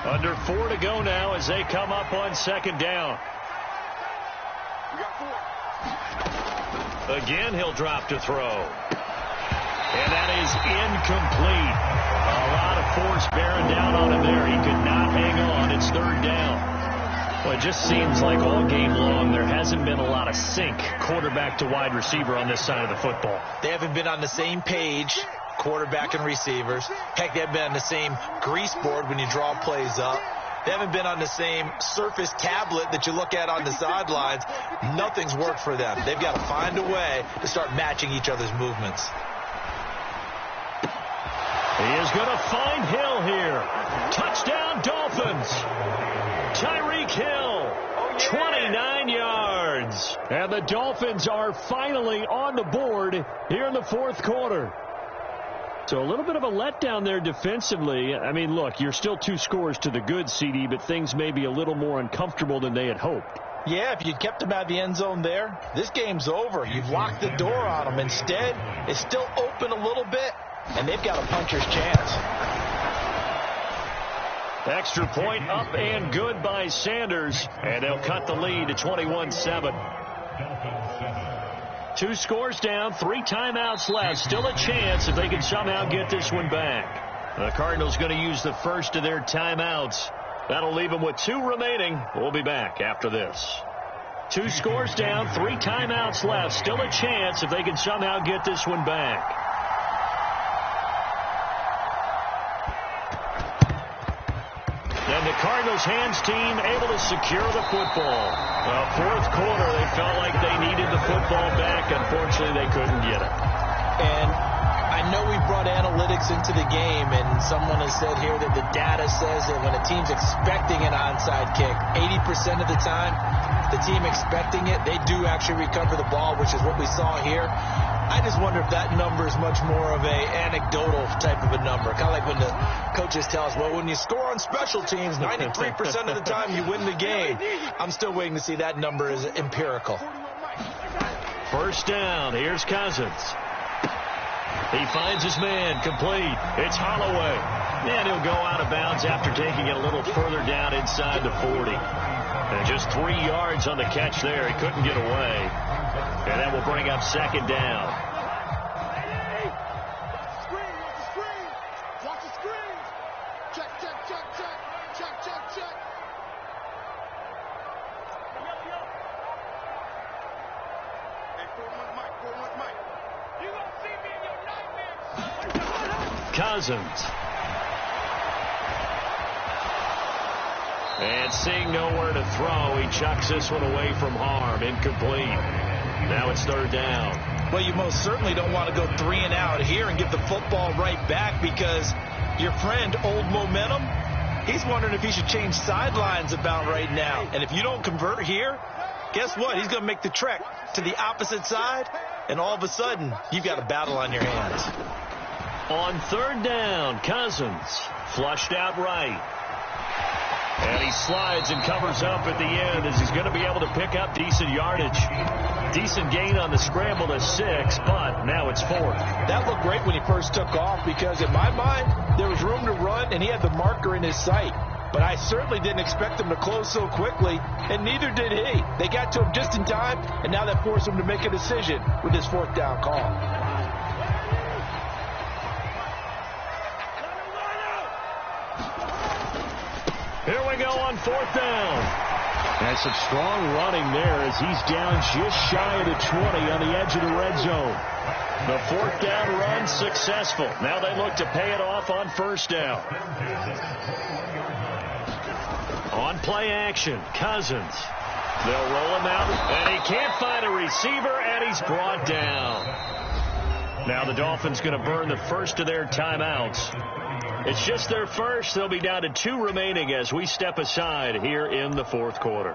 Under 4 to go now as they come up on 2nd down. Again, he'll drop to throw. And that is incomplete. A lot of force bearing down on him there. He could not hang on. It's third down. Well, it just seems like all game long there hasn't been a lot of sync quarterback to wide receiver on this side of the football. They haven't been on the same page, quarterback and receivers. Heck, they haven't been on the same grease board when you draw plays up. They haven't been on the same surface tablet that you look at on the sidelines. Nothing's worked for them. They've got to find a way to start matching each other's movements. He is going to find Hill here. Touchdown, Dolphins. Tyreek Hill, 29 yards. And the Dolphins are finally on the board here in the fourth quarter. So a little bit of a letdown there defensively. I mean, look, you're still 2 scores to the good, CD, but things may be a little more uncomfortable than they had hoped. Yeah, if you'd kept them out of the end zone there, this game's over. You've locked the door on them. Instead, it's still open a little bit, and they've got a puncher's chance. Extra point up and good by Sanders, and they'll cut the lead to 21-7. 2 scores down, 3 timeouts left. Still a chance if they can somehow get this one back. The Cardinals going to use the first of their timeouts. That'll leave them with 2 remaining. We'll be back after this. 2 scores down, 3 timeouts left. Still a chance if they can somehow get this one back. And the Cardinals hands team able to secure the football. Fourth quarter, they felt like they needed the football back. Unfortunately, they couldn't get it. And I know we brought analytics into the game, and someone has said here that the data says that when a team's expecting an onside kick, 80% of the time, the team expecting it, they do actually recover the ball, which is what we saw here. I just wonder if that number is much more of a anecdotal type of a number. Kind of like when the coaches tell us, well, when you score on special teams, 93% of the time you win the game. I'm still waiting to see that number is empirical. First down. Here's Cousins. He finds his man complete. It's Holloway. And he'll go out of bounds after taking it a little further down inside the 40. And just 3 yards on the catch there. He couldn't get away. And that will bring up second down. Watch the screen. Check. Hey, 4-1 Mike. You gonna see me in your nightmares. Cousins. And seeing nowhere to throw, he chucks this one away from harm. Incomplete. Now it's third down. Well, you most certainly don't want to go 3 and out here and give the football right back, because your friend, Old Momentum, he's wondering if he should change sidelines about right now. And if you don't convert here, guess what? He's going to make the trek to the opposite side, and all of a sudden, you've got a battle on your hands. On third down, Cousins flushed out right. And he slides and covers up at the end as he's going to be able to pick up decent yardage. Decent gain on the scramble to 6, but now it's 4. That looked great when he first took off, because in my mind, there was room to run, and he had the marker in his sight. But I certainly didn't expect him to close so quickly, and neither did he. They got to him just in time, and now that forced him to make a decision with his 4th down call. Here we go on 4th down. And some strong running there as he's down just shy of the 20 on the edge of the red zone. The 4th down run successful. Now they look to pay it off on 1st down. On play action, Cousins. They'll roll him out, and he can't find a receiver, and he's brought down. Now the Dolphins going to burn the first of their timeouts. It's just their first. They'll be down to 2 remaining as we step aside here in the 4th quarter.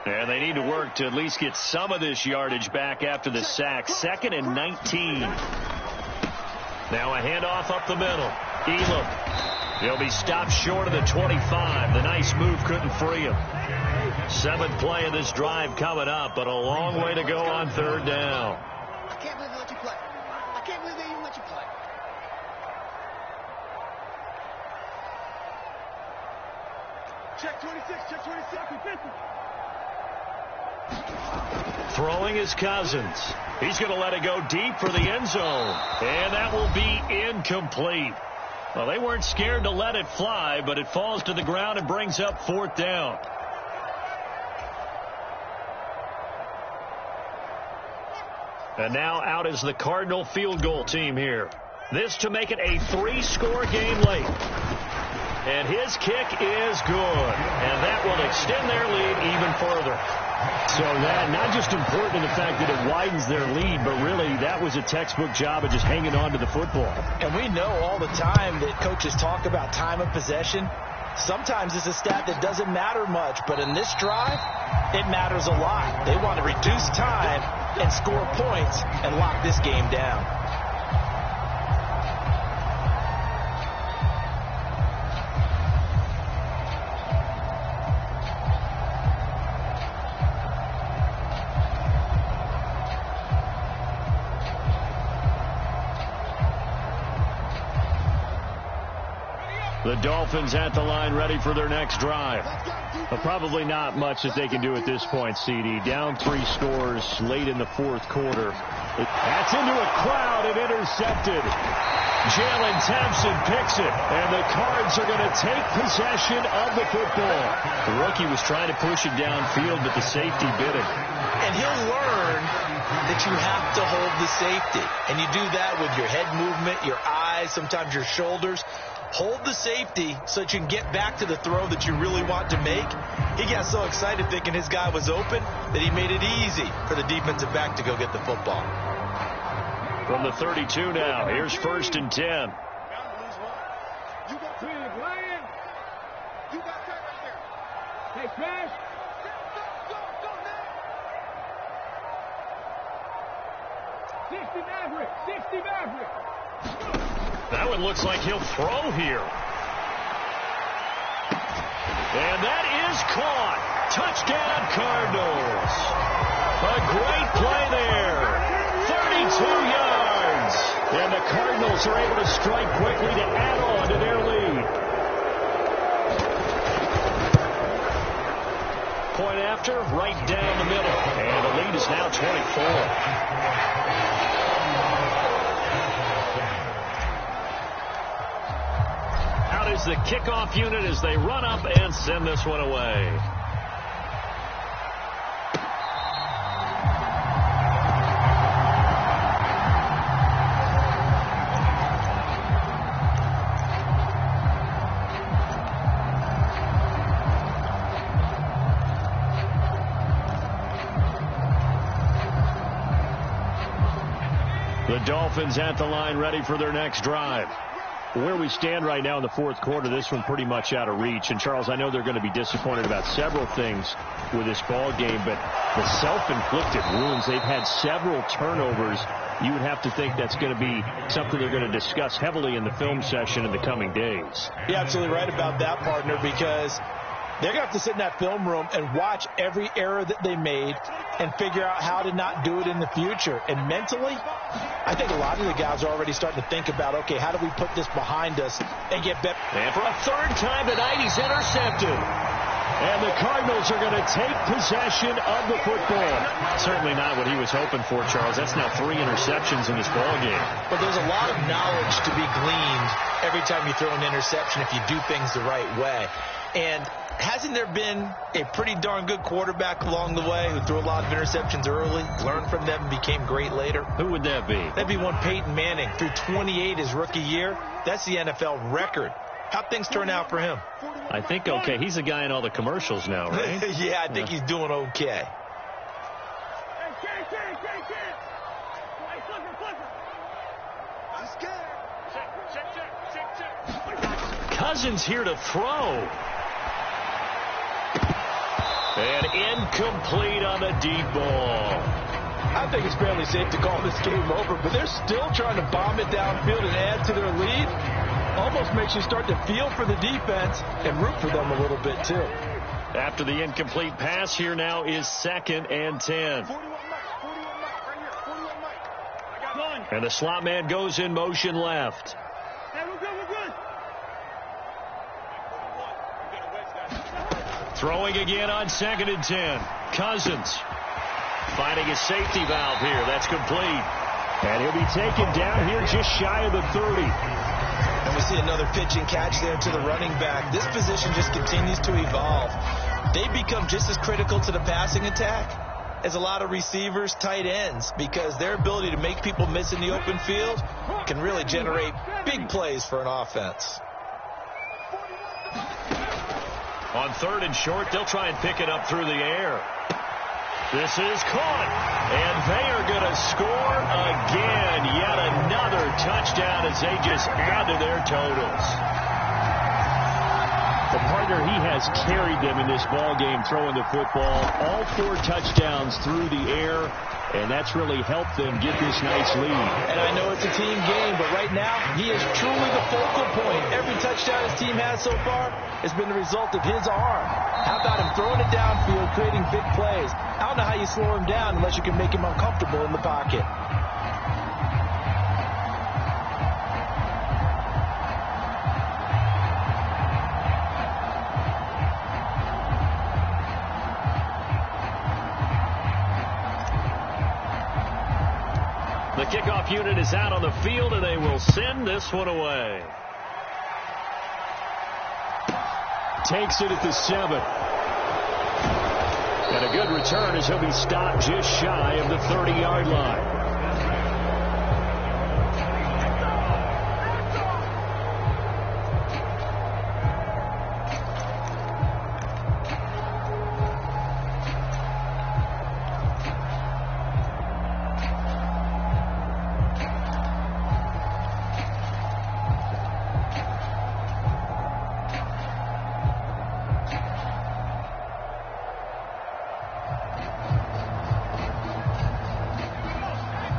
And they need to work to at least get some of this yardage back after the sack. 2nd and 19. Now a handoff up the middle. Elam. He'll be stopped short of the 25. The nice move couldn't free him. 7th play of this drive coming up, but a long way to go on 3rd down. I can't believe they let you play. Check 26, check 26. Throwing is Cousins. He's going to let it go deep for the end zone. And that will be incomplete. Well, they weren't scared to let it fly, but it falls to the ground and brings up 4th down. And now out is the Cardinal field goal team here. This to make it a 3-score game late. And his kick is good. And that will extend their lead even further. So that not just important in the fact that it widens their lead, but really that was a textbook job of just hanging on to the football. And we know all the time that coaches talk about time of possession. Sometimes it's a stat that doesn't matter much, but in this drive, it matters a lot. They want to reduce time and score points and lock this game down. The Dolphins at the line ready for their next drive. Well, probably not much that they can do at this point, CD. Down 3 scores late in the 4th quarter. That's into a crowd and intercepted. Jalen Thompson picks it, and the Cards are going to take possession of the football. The rookie was trying to push it downfield, but the safety bit him. And he'll learn that you have to hold the safety. And you do that with your head movement, your eyes, sometimes your shoulders. Hold the safety so that you can get back to the throw that you really want to make. He got so excited thinking his guy was open that he made it easy for the defensive back to go get the football. From the 32 now, here's 1st and 10. You got Ryan. You got that right there. Hey, Crash. Go now. 60 Maverick. 60 Maverick. That one looks like he'll throw here. And that is caught. Touchdown, Cardinals. A great play there. 32 yards. And the Cardinals are able to strike quickly to add on to their lead. Point after, right down the middle. And the lead is now 24. Is the kickoff unit as they run up and send this one away. The Dolphins at the line ready for their next drive. Where we stand right now in the 4th quarter, this one pretty much out of reach. And, Charles, I know they're going to be disappointed about several things with this ball game, but the self-inflicted wounds, they've had several turnovers. You would have to think that's going to be something they're going to discuss heavily in the film session in the coming days. You're absolutely right about that, partner, because they're going to have to sit in that film room and watch every error that they made and figure out how to not do it in the future. And mentally, I think a lot of the guys are already starting to think about, okay, how do we put this behind us and get better? And for a 3rd time tonight, he's intercepted. And the Cardinals are going to take possession of the football. Certainly not what he was hoping for, Charles. That's now 3 interceptions in this ball game. But there's a lot of knowledge to be gleaned every time you throw an interception if you do things the right way. And hasn't there been a pretty darn good quarterback along the way who threw a lot of interceptions early, learned from them, and became great later? Who would that be? That'd be one Peyton Manning. Threw 28 his rookie year. That's the NFL record. How'd things turn out for him? I think okay. He's the guy in all the commercials now, right? Yeah, I think he's doing okay. Cousins here to throw. And incomplete on the deep ball. I think it's fairly safe to call this game over, but they're still trying to bomb it downfield and add to their lead. Almost makes you start to feel for the defense and root for them a little bit, too. After the incomplete pass, here now is 2nd and 10. And the slot man goes in motion left. Throwing again on 2nd and 10. Cousins finding a safety valve here. That's complete. And he'll be taken down here just shy of the 30. And we see another pitch and catch there to the running back. This position just continues to evolve. They become just as critical to the passing attack as a lot of receivers, tight ends, because their ability to make people miss in the open field can really generate big plays for an offense. On 3rd and short, they'll try and pick it up through the air. This is caught, and they are going to score again. Yet another touchdown as they just add to their totals. The partner, he has carried them in this ball game throwing the football. All 4 touchdowns through the air, and that's really helped them get this nice lead. And I know it's a team game, but right now, he is truly the focal point. Every touchdown his team has so far has been the result of his arm. How about him throwing it downfield, creating big plays? I don't know how you slow him down unless you can make him uncomfortable in the pocket. The kickoff unit is out on the field, and they will send this one away. Takes it at the 7. And a good return as he'll be stopped just shy of the 30-yard line.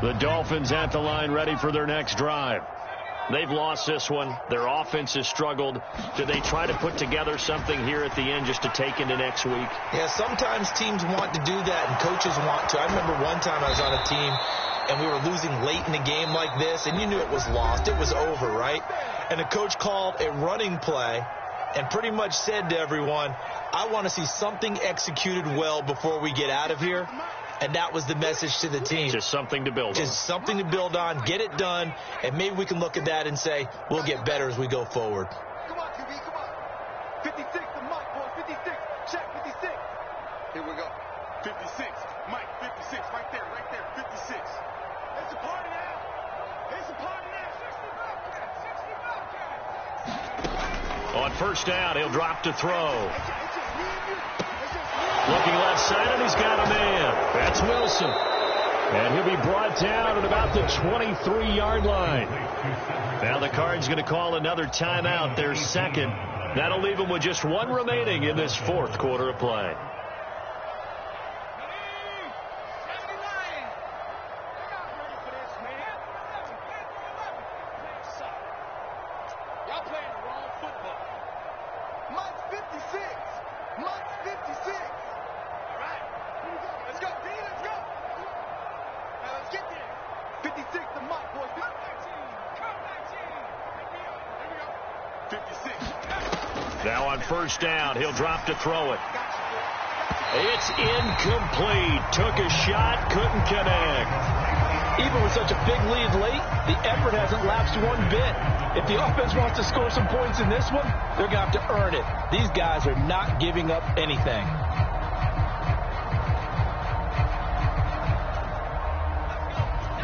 The Dolphins at the line, ready for their next drive. They've lost this one. Their offense has struggled. Do they try to put together something here at the end just to take into next week? Yeah, sometimes teams want to do that and coaches want to. I remember one time I was on a team and we were losing late in a game like this, and you knew it was lost. It was over, right? And the coach called a running play and pretty much said to everyone, I want to see something executed well before we get out of here. And that was the message to the team. Just something to build on. Just something to build on, get it done, and maybe we can look at that and say, we'll get better as we go forward. Come on, QB, come on. 56, the Mike, boy, 56. Check, 56. Here we go. 56, Mike, 56, right there, 56. It's a party now. It's a party now. 60 Bobcats. On first down, he'll drop to throw. Looking left side, and he's got a man. That's Wilson. And he'll be brought down at about the 23-yard line. Now the Cards going to call another timeout, their second. That'll leave them with just 1 remaining in this 4th quarter of play. Y'all playing the wrong football. Mike's 56. Mike's 56. All right. Let's go, D. Let's go. Now let's get there. 56 to Mike, boys. Come 19. Here we go. 56. Now on first down, he'll drop to throw it. It's incomplete. Took a shot, couldn't connect. Even with such a big lead late, the effort hasn't lapsed one bit. If the offense wants to score some points in this one, they're going to have to earn it. These guys are not giving up anything.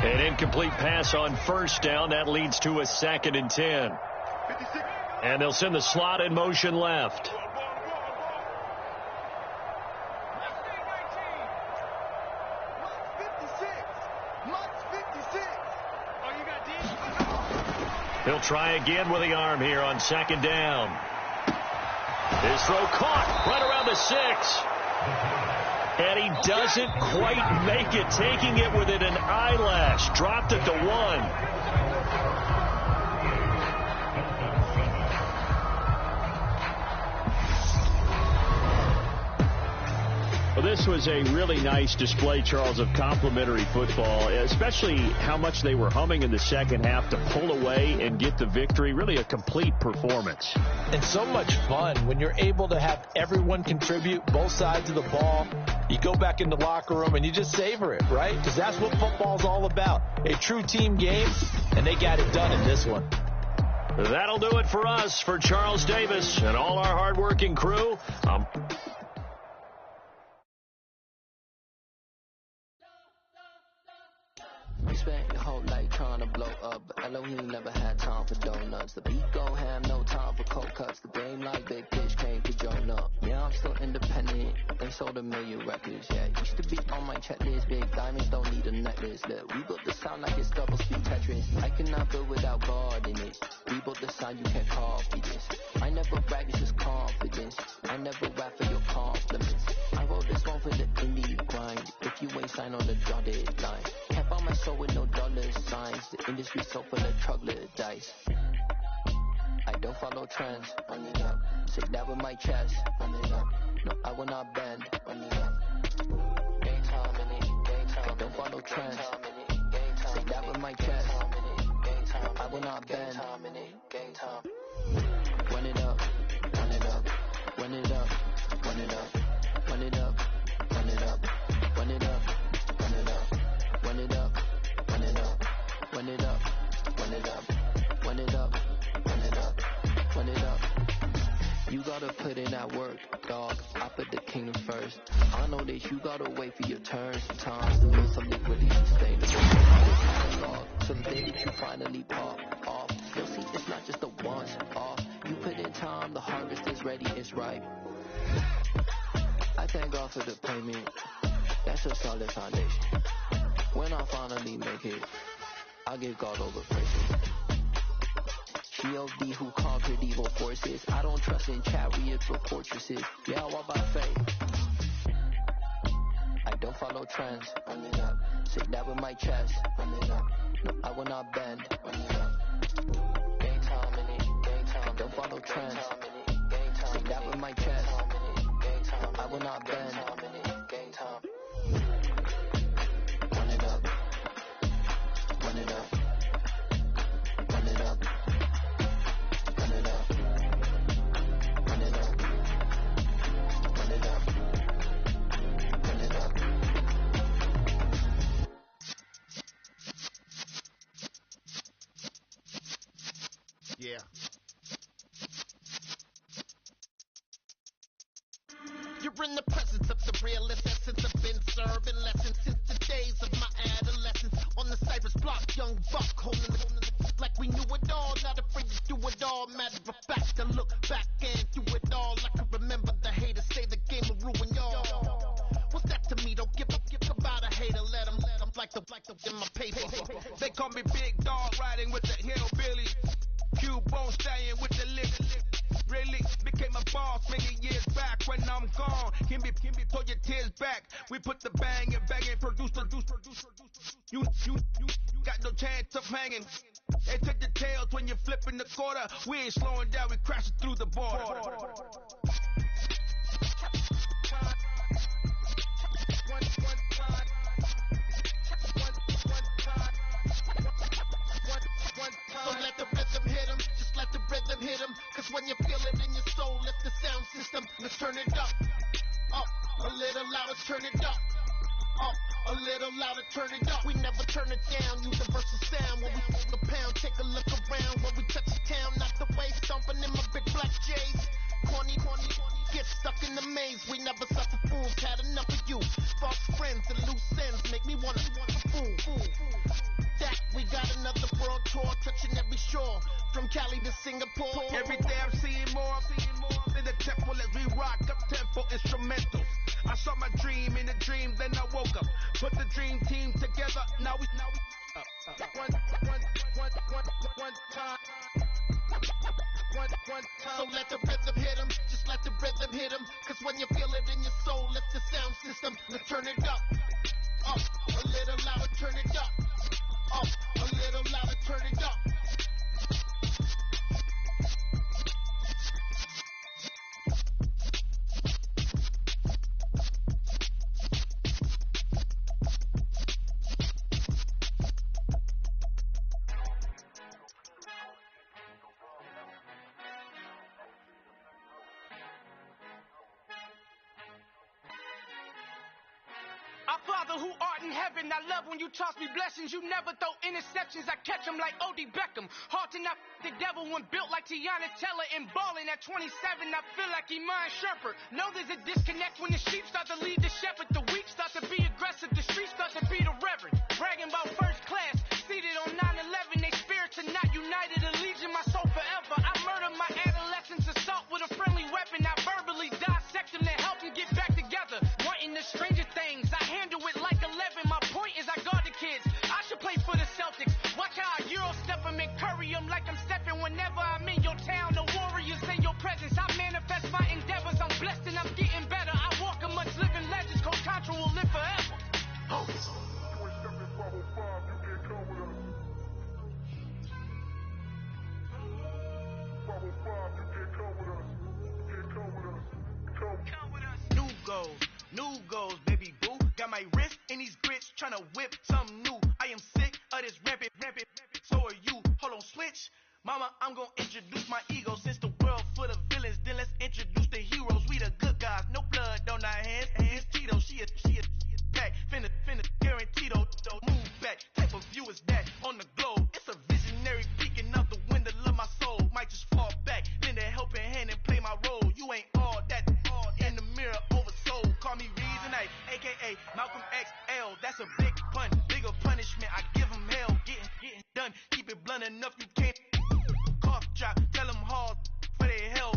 An incomplete pass on first down. That leads to a 2nd and 10. 56. And they'll send the slot in motion left. He'll try again with the arm here on 2nd down. His throw caught right around the 6. And he doesn't quite make it, taking it within an eyelash. Dropped it to 1. Well, this was a really nice display, Charles, of complimentary football, especially how much they were humming in the second half to pull away and get the victory. Really a complete performance. And so much fun when you're able to have everyone contribute, both sides of the ball. You go back in the locker room and you just savor it, right? Because that's what football's all about. A true team game, and they got it done in this one. That'll do it for us, for Charles Davis and all our hardworking crew. You spent your whole life trying to blow up, but Elohim never had time for donuts. The beat go ham, no time for cold cuts. The game like Big Fish came to join up. Yeah, I'm still independent. They sold 1 million records. Yeah, used to be on my checklist. Big diamonds don't need a necklace. Look, we built the sound like it's double speed Tetris. I cannot build without God in it. We built the sound, you can't copy this. I never brag, it's just confidence. I never rap for your compliments. I wrote this one for the indie grind. If you ain't signed on the dotted line, can't buy my soul with no dollar signs. The industry so full of troglodytes. I don't follow trends. Run it up. Say that with my chest. Run it up. No, I will not bend. Run it up. Game time in it. Game time. I don't follow trends. Say that with my chest. I will not bend. Game time. Run it up. Run it up. Run it up. Run it up. Run it up. Run it up. Run it up. Run it up. Run it up. Run it up. Run it up. Run it up. Run it up. Run it up. Run it up. You gotta put in that work, dog. I put the kingdom first. I know that you gotta wait for your turn sometimes to build something really sustainable. So the day that you finally pop off, you'll see it's not just a once off. You put in time, the harvest is ready, it's ripe. I thank God for the payment. That's a solid foundation. When I finally make it, I'll give God all the praises. G.O.D. who conquered evil forces. I don't trust in chariots or fortresses. Yeah, I walk by faith. I don't follow trends. Run it up. Say that with my chest. Run it up. No, I will not bend. Run it up. Game time in it. Game time. I don't follow trends. Say that with my chest. I will not bend. Game time. Run it up. Run it up. Run it up. Run it up. Run it up. Run it up. Run it up. Yeah. You're in the presence of the realest essence. I've been serving lessons since the days of my adolescence. On the Cypress block, young buck holding the like we knew it all. Not afraid to do it all. Matter of fact, to look back and do it all. I can remember the haters say the game will ruin y'all. What's that to me? Don't give about a hater. Let them like the in my paper. They call me Big Dog, riding with the hillbilly. Q-Bone stallion with the lip. Really became a boss many years back. When I'm gone, can be pull your tears back. We put the bang and produce. You got no chance of hanging. They took the tails when you're flipping the quarter. We ain't slowing down, we crashing through the border. So let the rhythm hit him, just let the rhythm hit him. Cause when you feel it in your soul, lift the sound system. Let's turn it up, a little louder, turn it up, a little louder, turn it up. We never turn it down, universal sound. When we feel the pound, take a look around. When we touch the town, not the way, stomping in my big black J's. Corny, get stuck in the maze. We never suffer fools, had enough of you. False friends and loose ends make me wanna fool. That we got another world tour, touching every shore, from Cali to Singapore. Every day I'm seeing more in the temple as we rock up tempo instrumentals. I saw my dream in a dream, then I woke up. Put the dream team together, now we one time. So let the rhythm hit him, just let the rhythm hit him. Cause when you feel it in your soul, lift the sound system. Let's turn it up, a little louder, turn it up, a little louder, turn it up. Father who art in heaven, I love when you toss me blessings. You never throw interceptions, I catch them like O.D. Beckham. Hard to not the devil when built like Tiana Teller and balling at 27. I feel like Iman Shumpert. Know there's a disconnect when the sheep start to lead the shepherd. The weak start to be aggressive, the streets start to be the reverend. Bragging about first class, seated on 9/11. They spirits are not united, allegiance my soul forever. I murdered my adolescence, assault with a friendly weapon. I verbally dissect them to help them get back together. Wanting the stranger things, I handle it like 11. My point is I guard the kids. I should play for the Celtics. Watch how I Euro step them and curry them like I'm stepping. Whenever I'm in your town, the Warriors in your presence. I manifest my endeavors. I'm blessed and I'm getting better. I walk amongst living legends. Coach Contra will live forever. Oh. New goals, baby boo. Got my wrist in these grits, tryna whip something new. I am sick of this rampant. So are you. Hold on, switch. Mama, I'm gonna introduce my ego. Since the world full of villains, then let's introduce the heroes. We the good guys, no blood on our hands. Hands Tito, she a pack. Finna guaranteed don't move back. Type of view is that on the globe. It's a visionary peeking out the window of my soul. Might just fall back, lend a helping hand and play my role. You ain't all that. In the mirror, oversold. Call me Reason A, aka Malcolm XL. That's a big pun, bigger punishment. I give him hell, getting done. Keep it blunt enough, you can't. Cough drop, tell them hard for their hell.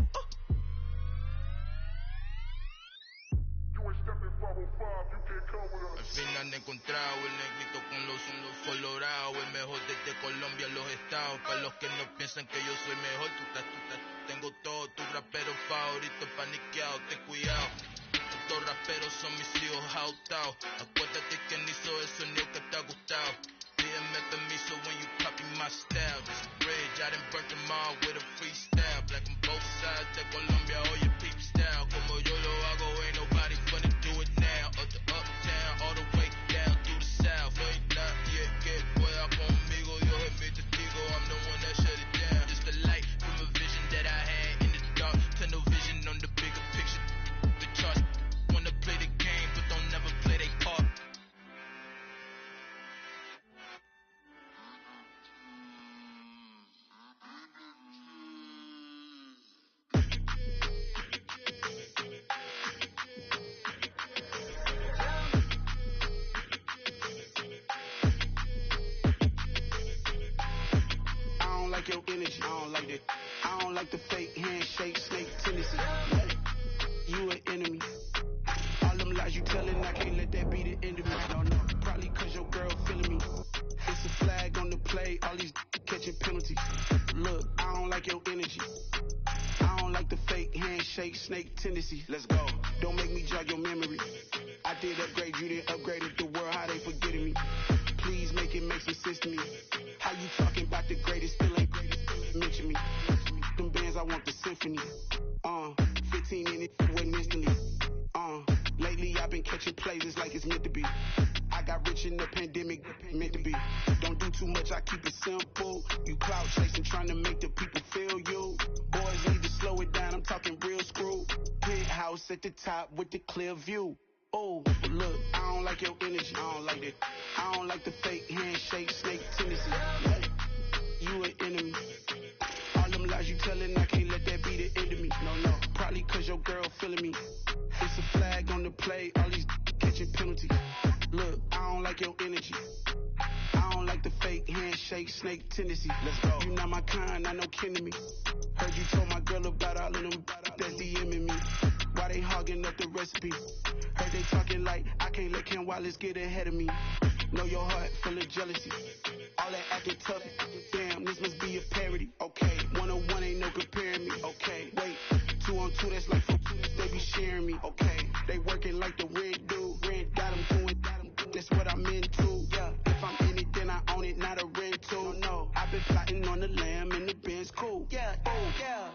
Al fin han encontrado el negrito con los colorados, el mejor desde Colombia, los estados. Para los que no piensan que yo soy mejor, tengo todo, tus raperos favoritos paniqueados, ten cuidado. Estos raperos son mis hijos jautados. Acuérdate que ni hizo el sonido que te ha gustado. Pídeme permiso when you copy my style. This bridge, I done burnt them all with a freestyle. Black on both sides de Colombia, oye peep style. Como yo lo hago, ain't nobody finna do it now. Up to uptown, all the way down through the south. No hay nadie que pueda conmigo, Dios es mi testigo. I'm the one that shut it down. Just the light from a vision that I had in the dark. Tunnel vision on the bigger picture. The charts wanna play the game, but don't never play their part. Your energy, I don't like that. I don't like the fake handshake, snake tendency. You an enemy. All them lies you telling, I can't let that be the end of me. No, probably cause your girl feeling me. It's a flag on the play, all these catching penalties. Look, I don't like your energy. I don't like the fake handshake, snake tendency. Let's go. Don't make me jog your memory. I did upgrade, you didn't upgrade it. The world, how they forgetting me. Please make it make some sense to me. How you talking about the greatest, still ain't greatest, mention me. Them bands, I want the symphony. 15 in it, went instantly. Lately I've been catching plays, it's like it's meant to be. I got rich in the pandemic, meant to be. Don't do too much, I keep it simple. You clout chasing, trying to make the people feel you. Boys need to slow it down, I'm talking real screw. Penthouse at the top with the clear view. Oh, look, I don't like your energy, I don't like that. I don't like the fake handshake, snake tendency. You an enemy. All them lies you telling, I can't let that be the end of me. No, probably cause your girl feeling me. It's a flag on the play, all these catching penalties. Look, I don't like your energy. I don't like the fake handshake, snake tendency. Let's go. You not my kind, I know kin to me. Heard you told my girl about all of them that's DMing me. Why they hogging up the recipe? Heard they talking like I can't let Ken Wallace get ahead of me. Know your heart full of jealousy. All that acting tough, damn, this must be a parody. Okay, 1-on-1 ain't no comparing me. Okay, wait, 2-on-2, that's like 4-2, they be sharing me. Okay, they working like the rent do. Rent got them doing, that's what I'm into. Yeah, if I'm in it, then I own it, not a rental. No, I've been plotting on the lamb and the Benz cool. Yeah, oh, yeah.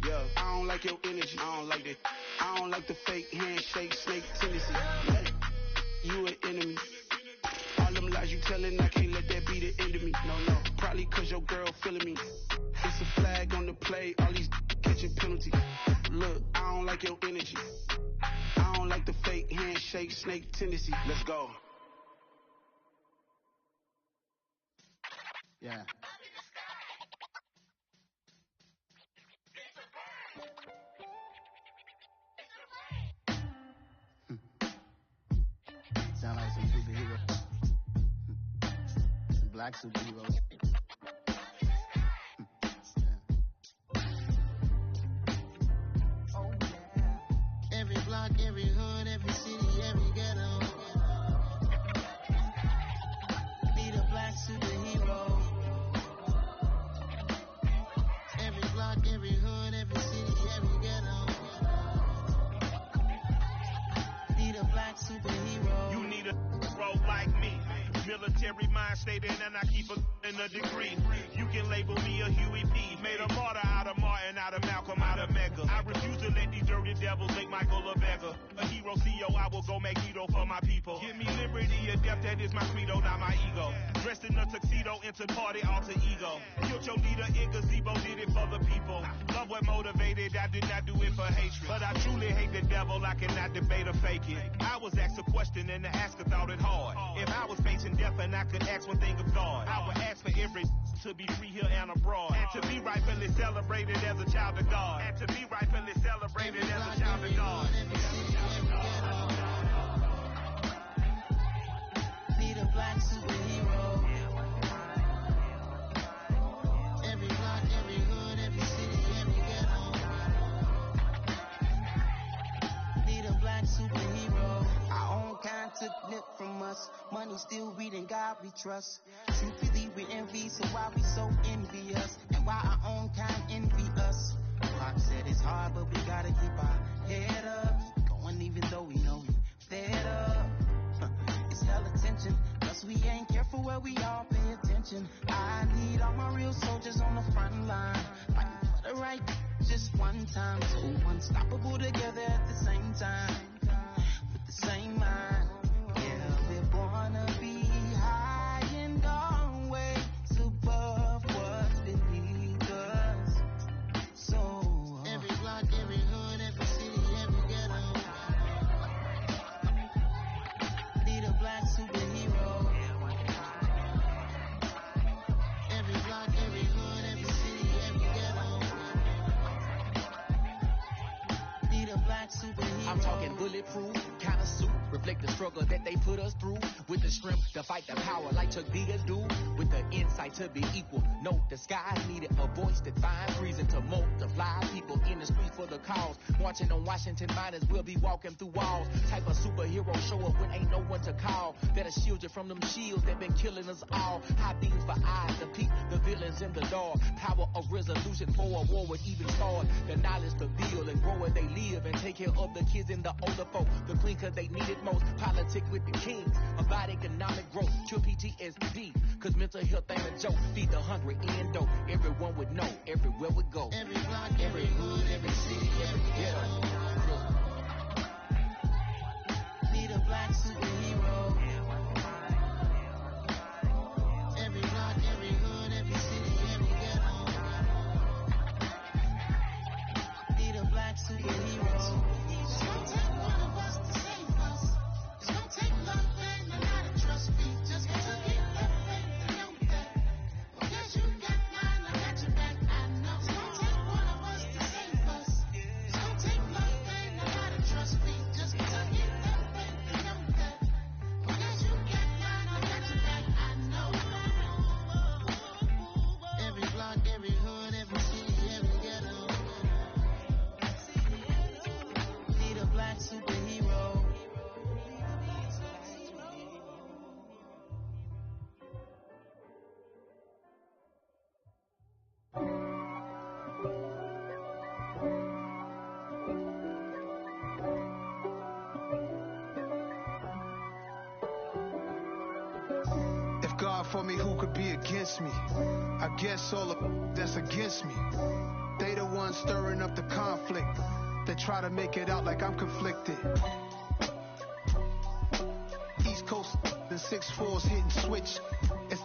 Yeah, I don't like your energy, I don't like that. I don't like the fake handshake, snake tendency. You an enemy. All them lies you telling, I can't let that be the end of me. No, probably cause your girl feeling me. It's a flag on the play, all these catching penalties. Look, I don't like your energy. I don't like the fake handshake. snake tendency. Let's go. Yeah. Sound like some superheroes. Some black superheroes. Oh, yeah. Every block, every hood, every city, every ghetto. Need a black superhero. Every block, every hood, every city, every ghetto. Need a black superhero. You need a role like me. Military mind stated, and I keep in a degree. You can label me a Huey P. Made a martyr out of Martin, out of Malcolm, out of Mega. I refuse to let these dirty devils make Michael a beggar. A hero CEO, I will go Magneto for my people. Give me liberty or death, that is my credo, not my ego. Dressed in a tuxedo, into party, alter ego. Killed your leader in gazebo, did it for the people. Love what motivated, I did not do it for hatred. But I truly hate the devil, I cannot debate or fake it. I was asked a question and the asker thought it hard. If I was facing death and I could ask one thing of God, I would ask for every to be free here and abroad, and to be rightfully celebrated as a child of God, and to be rightfully celebrated as a child of God. Need a black superhero. Every block, every hood, every city, every ghetto. Need a black superhero. Our own kind took nip from us. Money still reading, God we trust. Secretly we envy, so why we so envious? And why our own kind envy us? Pop said it's hard, but we gotta keep our head up. Keep going even though we know we fed up. It's hella tension, plus we ain't careful where we all pay attention. I need all my real soldiers on the front line, fighting for the right just one time. So unstoppable together at the same time, with the same mind. Yeah, we're born to be high and always above what's beneath us. So every block, every hood, every city, every ghetto. Need a black superhero. Every block, every hood, every city, every ghetto. Need a black superhero. I'm talking bulletproof, kind of suit, reflect the struggle that they put us through, with the strength to fight the power like Chuck Diaz do, with the insight to be equal. Note the skies needed a voice that finds reason to multiply people in the streets for the cause. Marching on Washington miners, we'll be walking through walls. Type of superhero show up when ain't no one to call. That'll shield you from them shields that been killing us all. High beams for eyes to peep the villains in the dark. Power of resolution for a war would even start. The knowledge to build and grow where they live and take care of the kids and the older folk. The clean cause they need it most. Politic with the kings. About economic growth. Cure PTSD. Cause mental health ain't a joke. Feed the hungry and dope. Everyone would know. Everywhere we go. Every block, every hood, every city, every ghetto. Need a black superhero. Every block, every hood, every city, every ghetto. Need a black superhero. It's gonna take one of us to save us. It's gonna take love and a lot of trust me. Just to get that faith and know that. Because you got mine, I got your back, I know. It's gonna take one of us to save us. It's gonna take love and a lot of trust me. Just to get that faith and know that. Because you got mine, I got your back, I know. Every block, every hood, every city, every ghetto. Need a black superhero. If God for me, who could be against me? I guess all of that's against me. They the ones stirring up the conflict. They try to make it out like I'm conflicted. East Coast, the 6-4s hitting switch. It's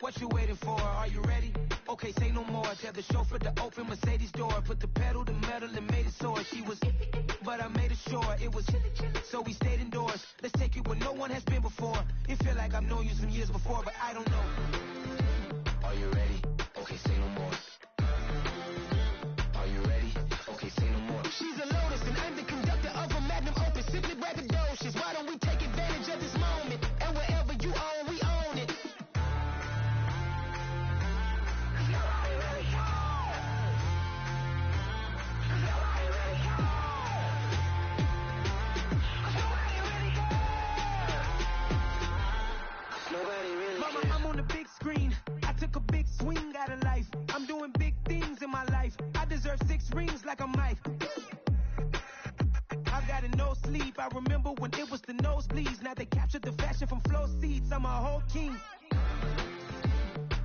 What you waiting for? Are you ready? Okay, say no more. Tell the chauffeur to open Mercedes door. Put the pedal to metal and made it soar. She was, but I made it sure it was. So we stayed indoors. Let's take it where no one has been before. It feel like I've known you some years before, but I don't know. Are you ready? Okay, say no more. Are you ready? Okay, say no more. She's a Lotus and I'm the conductor of a Magnum Opus. Simply braggadocious. Why don't we take advantage of this moment? And wherever you own, we own it. Mama, I'm on the big screen. I took a big swing out of life. I'm doing big things in my life. I deserve 6 rings like I'm Mike. I've got no sleep. I remember when it was the nosebleeds. Now they captured the fashion from flow seats. I'm a whole king.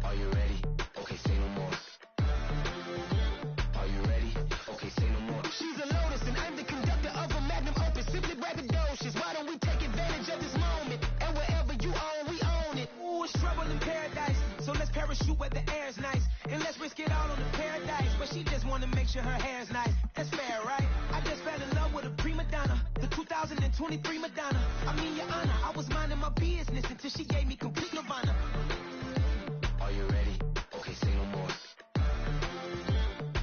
Are you ready? Okay, say no more. Are you ready? Okay, say no more. She's a Lotus and I'm the conductor of a Magnum Opus. Simply braggadocious. Why don't we take advantage of this moment? And wherever you own, we own it. Ooh, it's trouble in paradise. So let's parachute where the air's nice. And let's risk it all on the paradise. But she just wanna make sure her hair's nice. That's fair, right? I just fell in love with a prima donna. The 2023 Madonna. I mean, your honor, I was minding my business until she gave me complete nirvana. Are you ready? Okay, say no more.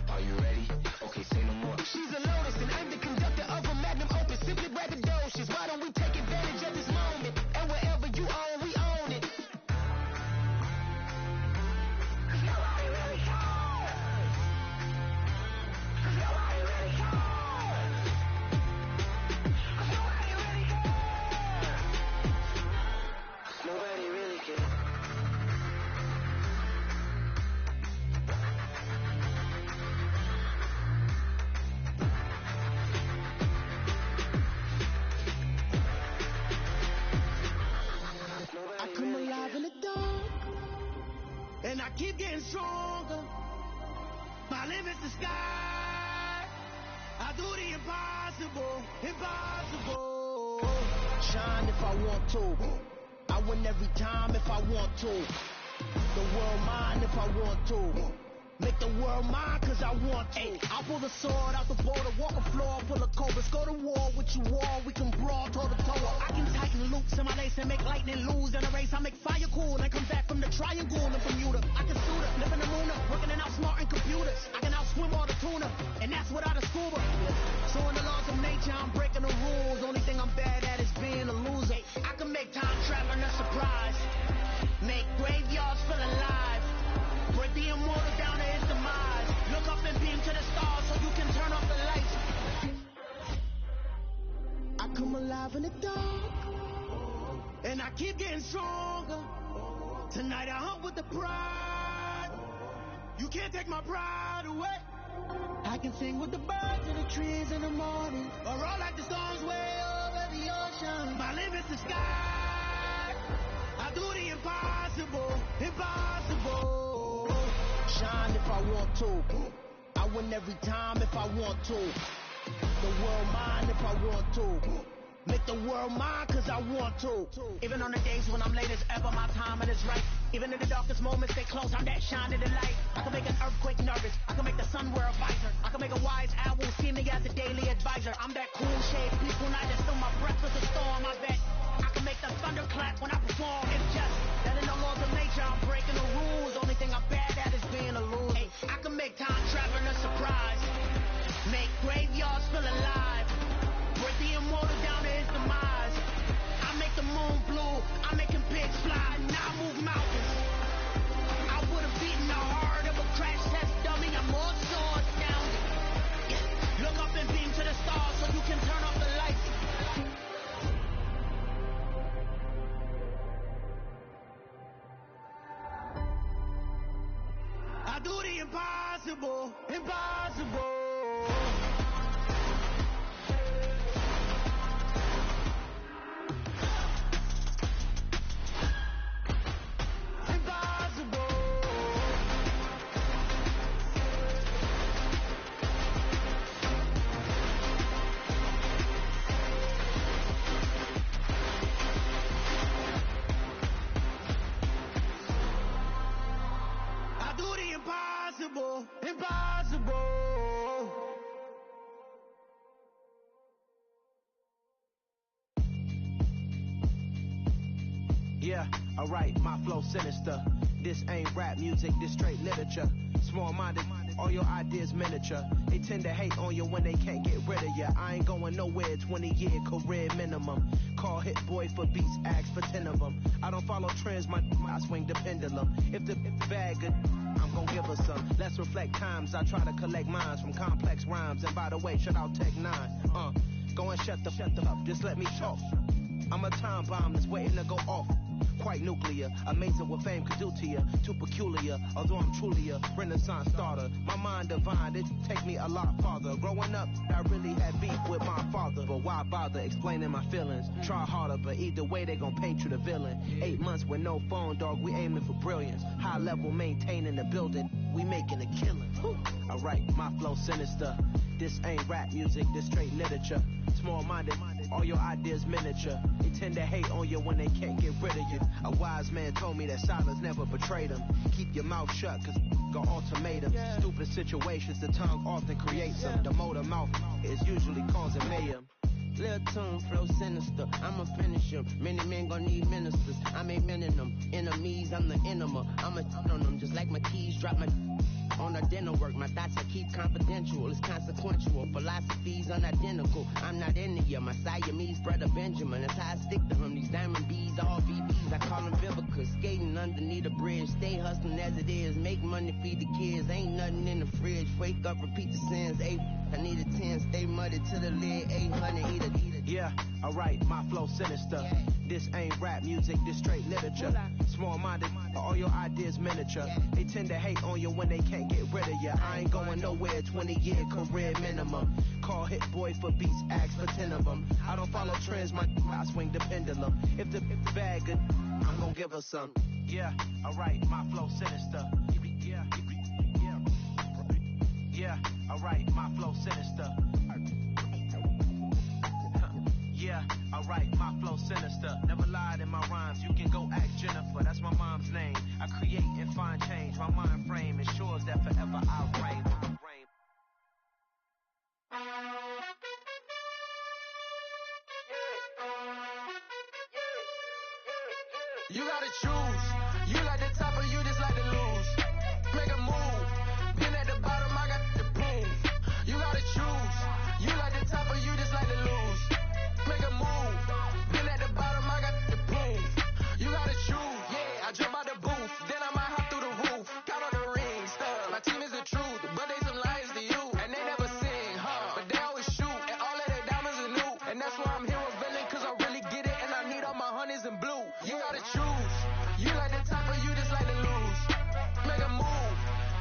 Are you ready? Okay, say no more. She's a Lotus and I'm the conductor of a Magnum Opus. Simply braggadocious. Why don't we take advantage of this moment? And wherever you own, we own it. Nobody really cares. Nobody really cares. Nobody really cares. Nobody really cares. I come alive in the dark, and I keep getting stronger. My limit's the sky. I do the impossible, impossible. Shine if I want to. I win every time if I want to. The world mine if I want to. Make the world mine cause I want to. Ay, I'll pull the sword out the border, walk the floor, pull a cobras, go to war with you all, we can brawl toe to toe. I can tighten loops in my lace and make lightning lose in a race. I make fire cool and come back from the triangle in Bermuda. I can shoot up, live in the moon up, working and outsmarting computers. I can outswim all the tuna, and that's without a scuba. So in the laws of nature, I'm breaking the rules. Only thing I'm bad at is being a loser. I can make time traveling a surprise, make graveyards feel alive. Break the immortal down to his demise. Look up and beam to the stars so you can turn off the lights. I come alive in the dark, and I keep getting stronger. Tonight I hunt with the pride. You can't take my pride away. I can sing with the birds and the trees in the morning, or roll like the storms way over the ocean. My limit's the sky. I do the impossible, impossible. Shine if I want to. I win every time if I want to. The world mine if I want to. Make the world mine cause I want to. Even on the days when I'm late as ever, my timing is right. Even in the darkest moments, stay close, I'm that shine in the light. I can make an earthquake nervous, I can make the sun wear a visor. I can make a wise owl see me as a daily advisor. I'm that cool shade, peaceful night that still my breath with a storm, I bet. I can make the thunder clap when I perform. It's just that in the laws of nature, I'm breaking the rules. Only thing I'm bad at is being a loser. Hey, I can make time traveling a surprise, make graveyards feel alive. Break the immortal down to his demise. I make the moon blue, I'm making pigs fly. Now I move mountains. I would have beaten the heart of a crash test dummy. I'm more so astounded. Yeah. Look up and beam to the stars so you can turn off the lights. I do the impossible, impossible. Yeah, alright, my flow sinister. This ain't rap music, this straight literature. Small-minded, all your ideas miniature. They tend to hate on you when they can't get rid of you. I ain't going nowhere, 20-year career minimum. Call Hit Boy for beats, ask for 10 of them. I don't follow trends, I swing the pendulum. If the bag good, I'm gon' give her some. Let's reflect times, I try to collect minds from complex rhymes. And by the way, shout out Tech 9. Go and shut the up, just let me talk. I'm a time bomb that's waiting to go off. Quite nuclear, amazing what fame could do to you. Too peculiar, although I'm truly a renaissance starter. My mind divine, it take me a lot farther. Growing up, I really had beef with my father. But why bother explaining my feelings? Try harder, but either way they gon' paint you the villain. 8 months with no phone, dog, we aiming for brilliance. High level maintaining the building, we making a killing. Alright, my flow sinister. This ain't rap music, this straight literature. Small-minded, all your ideas miniature. They tend to hate on you when they can't get rid of you. A wise man told me that silence never betrayed him. Keep your mouth shut, cause got ultimatums. Stupid situations, the tongue often creates them. The motor mouth is usually causing mayhem. Lil' tune, flow sinister, I'ma finish him. Many men gon' need ministers, I ain't mending them. Enemies, I'm the enema, I'ma on them. Just like my keys, drop my on the dinner work. My thoughts I keep confidential, it's consequential. Philosophies unidentical, I'm not into ya. My Siamese brother Benjamin, that's how I stick to him. These diamond bees, all VVs, I call them Vivica. Skating underneath a bridge, stay hustling as it is. Make money, feed the kids, ain't nothing in the fridge. Wake up, repeat the sins, 8, I need a 10, stay muddy to the lid, 800, eat it. Yeah, alright, my flow sinister. This ain't rap music, this straight literature. Small-minded, all your ideas miniature. They tend to hate on you when they can't get rid of you. I ain't going nowhere, 20-year career minimum. Call Hit Boy for beats, ask for 10 of them. I don't follow trends, I swing the pendulum. If the bag good, I'm gon' give her some. Yeah, alright, my flow sinister. Yeah, alright, my flow sinister. Yeah, alright, my flow sinister. Never lied in my rhymes, you can go ask Jennifer. That's my mom's name. I create and find change. My mind frame ensures that forever I'll reign. You gotta choose. You like the top or you just like to lose. Make a move. Been at the bottom, I got the proof. You gotta choose. You like the top or you just like to lose. Make a move. Been at the bottom, I got the proof. You gotta choose. Yeah, I jump out the booth, then I might hop through the roof. Count on the rings. My team is the truth, but they some liars to you. And they never sing, but they always shoot. And all of their diamonds are new. And that's why I'm here revealing, cause I really get it. And I need all my honeys in blue. You gotta choose. You like the top or you just like to lose. Make a move.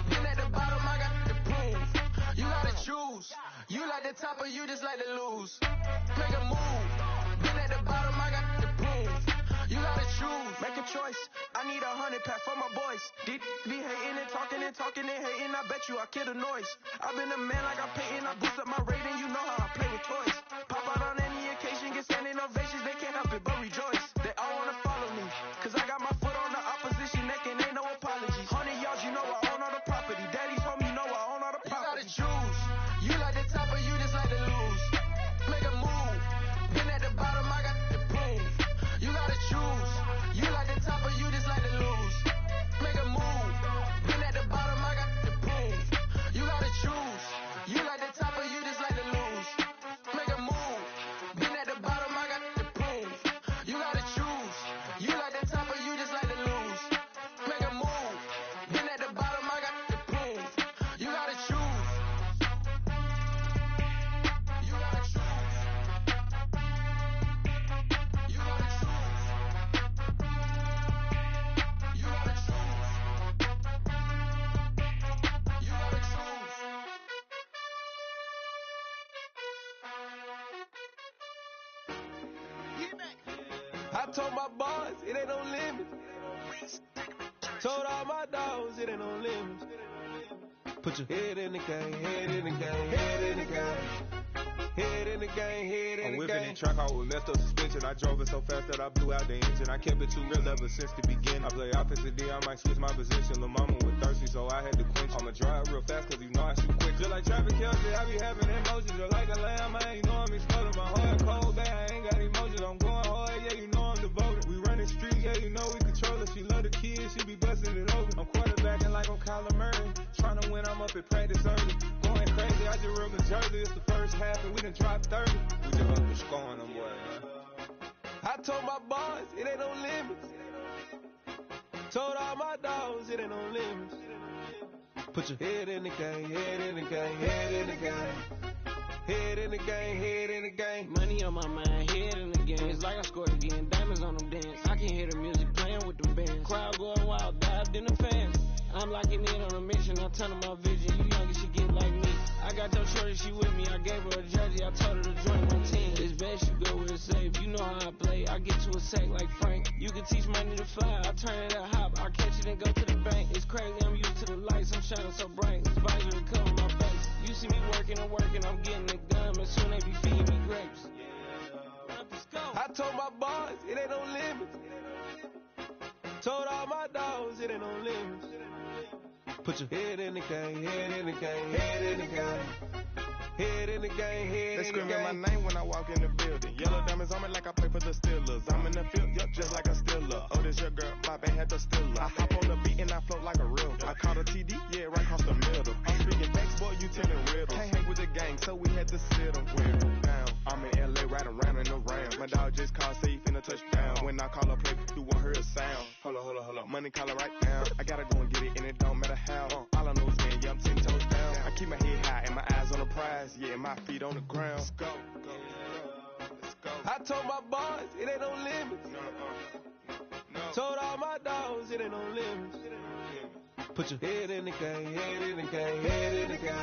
Been at the bottom, I got the proof. You gotta choose. You like the top or you just like to lose. Make a move. Been at the bottom, I got the proof. You gotta choose. Make a choice. I need 100 pack for my boys. Be hating and talking and talking and hating. I bet you I kill the noise. I've been a man like I'm Peyton. I boost up my rating. You know how I play with toys. Pop out on any occasion, get standing ovations. They can't help it but rejoice. They all wanna follow me, cause I got my foot on the opposition neck and ain't no apologies. 100 yards, you know I own all the property. Daddy's home, you know I own all the property. You gotta choose. You like the top or you just like to lose. Make a move. Been at the bottom, I got the proof. You gotta choose. You like the top or you just like to lose. Make a move. Been at the bottom, I got the proof. You gotta choose. You like the top or you just like to lose. Make a move. Been at the bottom, I got the proof. You gotta choose. You like the top or you just like to lose. Make a move. Been at the bottom, I got the proof. You gotta choose. You gotta choose. You gotta choose. You gotta choose. You gotta choose. I told my boys, it ain't no limit. Told all my dogs, it ain't no limit. Put your head in the game, head in the game, head in the game. Head in the game, head in the game. I'm whipping in track, I was left up suspension. I drove it so fast that I blew out the engine. I kept it too real ever since the beginning. I play offensive D, I might switch my position. Lil' mama was thirsty, so I had to quench. I'ma drive real fast, cause you know I shoot quick. Just like traffic Kelsey, I be having emotions. Just like a lamb, I ain't know I'm exploding. My heart cold, bad, I ain't got emotions. I'm going hard, yeah, you know I'm devoted. We running street, yeah, you know told my boys, it ain't no limits. Told all my dogs, it ain't no limits. Put your head in the game, head in the game, head in the game. Head in the game, head in the game. Money on my mind, head in the game. It's like I scored again, diamonds on them dance. I can hear the music playing with them bands. Crowd going wild, dived in the fans. I'm locking in on a mission, I tell them my vision. You young, she get like me. I got your shorty, she with me. I gave her a jersey, I told her to join my team. It's best you go where it's safe. You know how I play. I get to a sack like Frank. You can teach money to fly. I turn it a hop. I catch it and go to the bank. It's crazy, I'm used to the lights. I'm shining so bright. This visor to cover my face. You see me working and working. I'm getting it done. And soon they be feeding me grapes. I told my boys, it ain't no limits. Told all my dogs, it ain't no limits. Put your head in the game, head in the game, head in the game. Head in the game, head They in the game. screaming my name when I walk in the building. Yellow diamonds on me like I play for the Steelers. I'm in the field, yup, just like a Steeler. Oh, this your girl, Bobby had the Steeler. I hop on the beat and I float like a real. I caught a TD, yeah, right across the middle. I'm speaking backs, boy, you telling riddles. Can't hang with the gang, so we had to sit them down. I'm in LA, riding round and around. My dog just called, say he finna touchdown. When I call a play, you won't hear a sound. Hold up, money caller right now. I gotta go and get it, and it don't matter how. All I know is win, yeah, I'm 10 toes down. I keep my head high and my eyes on the prize. Yeah, my feet on the ground. Let's go. I told my boys, it ain't no limits. Told all my dogs, it ain't no limits. Put your head in the game, head in the game, head in the game.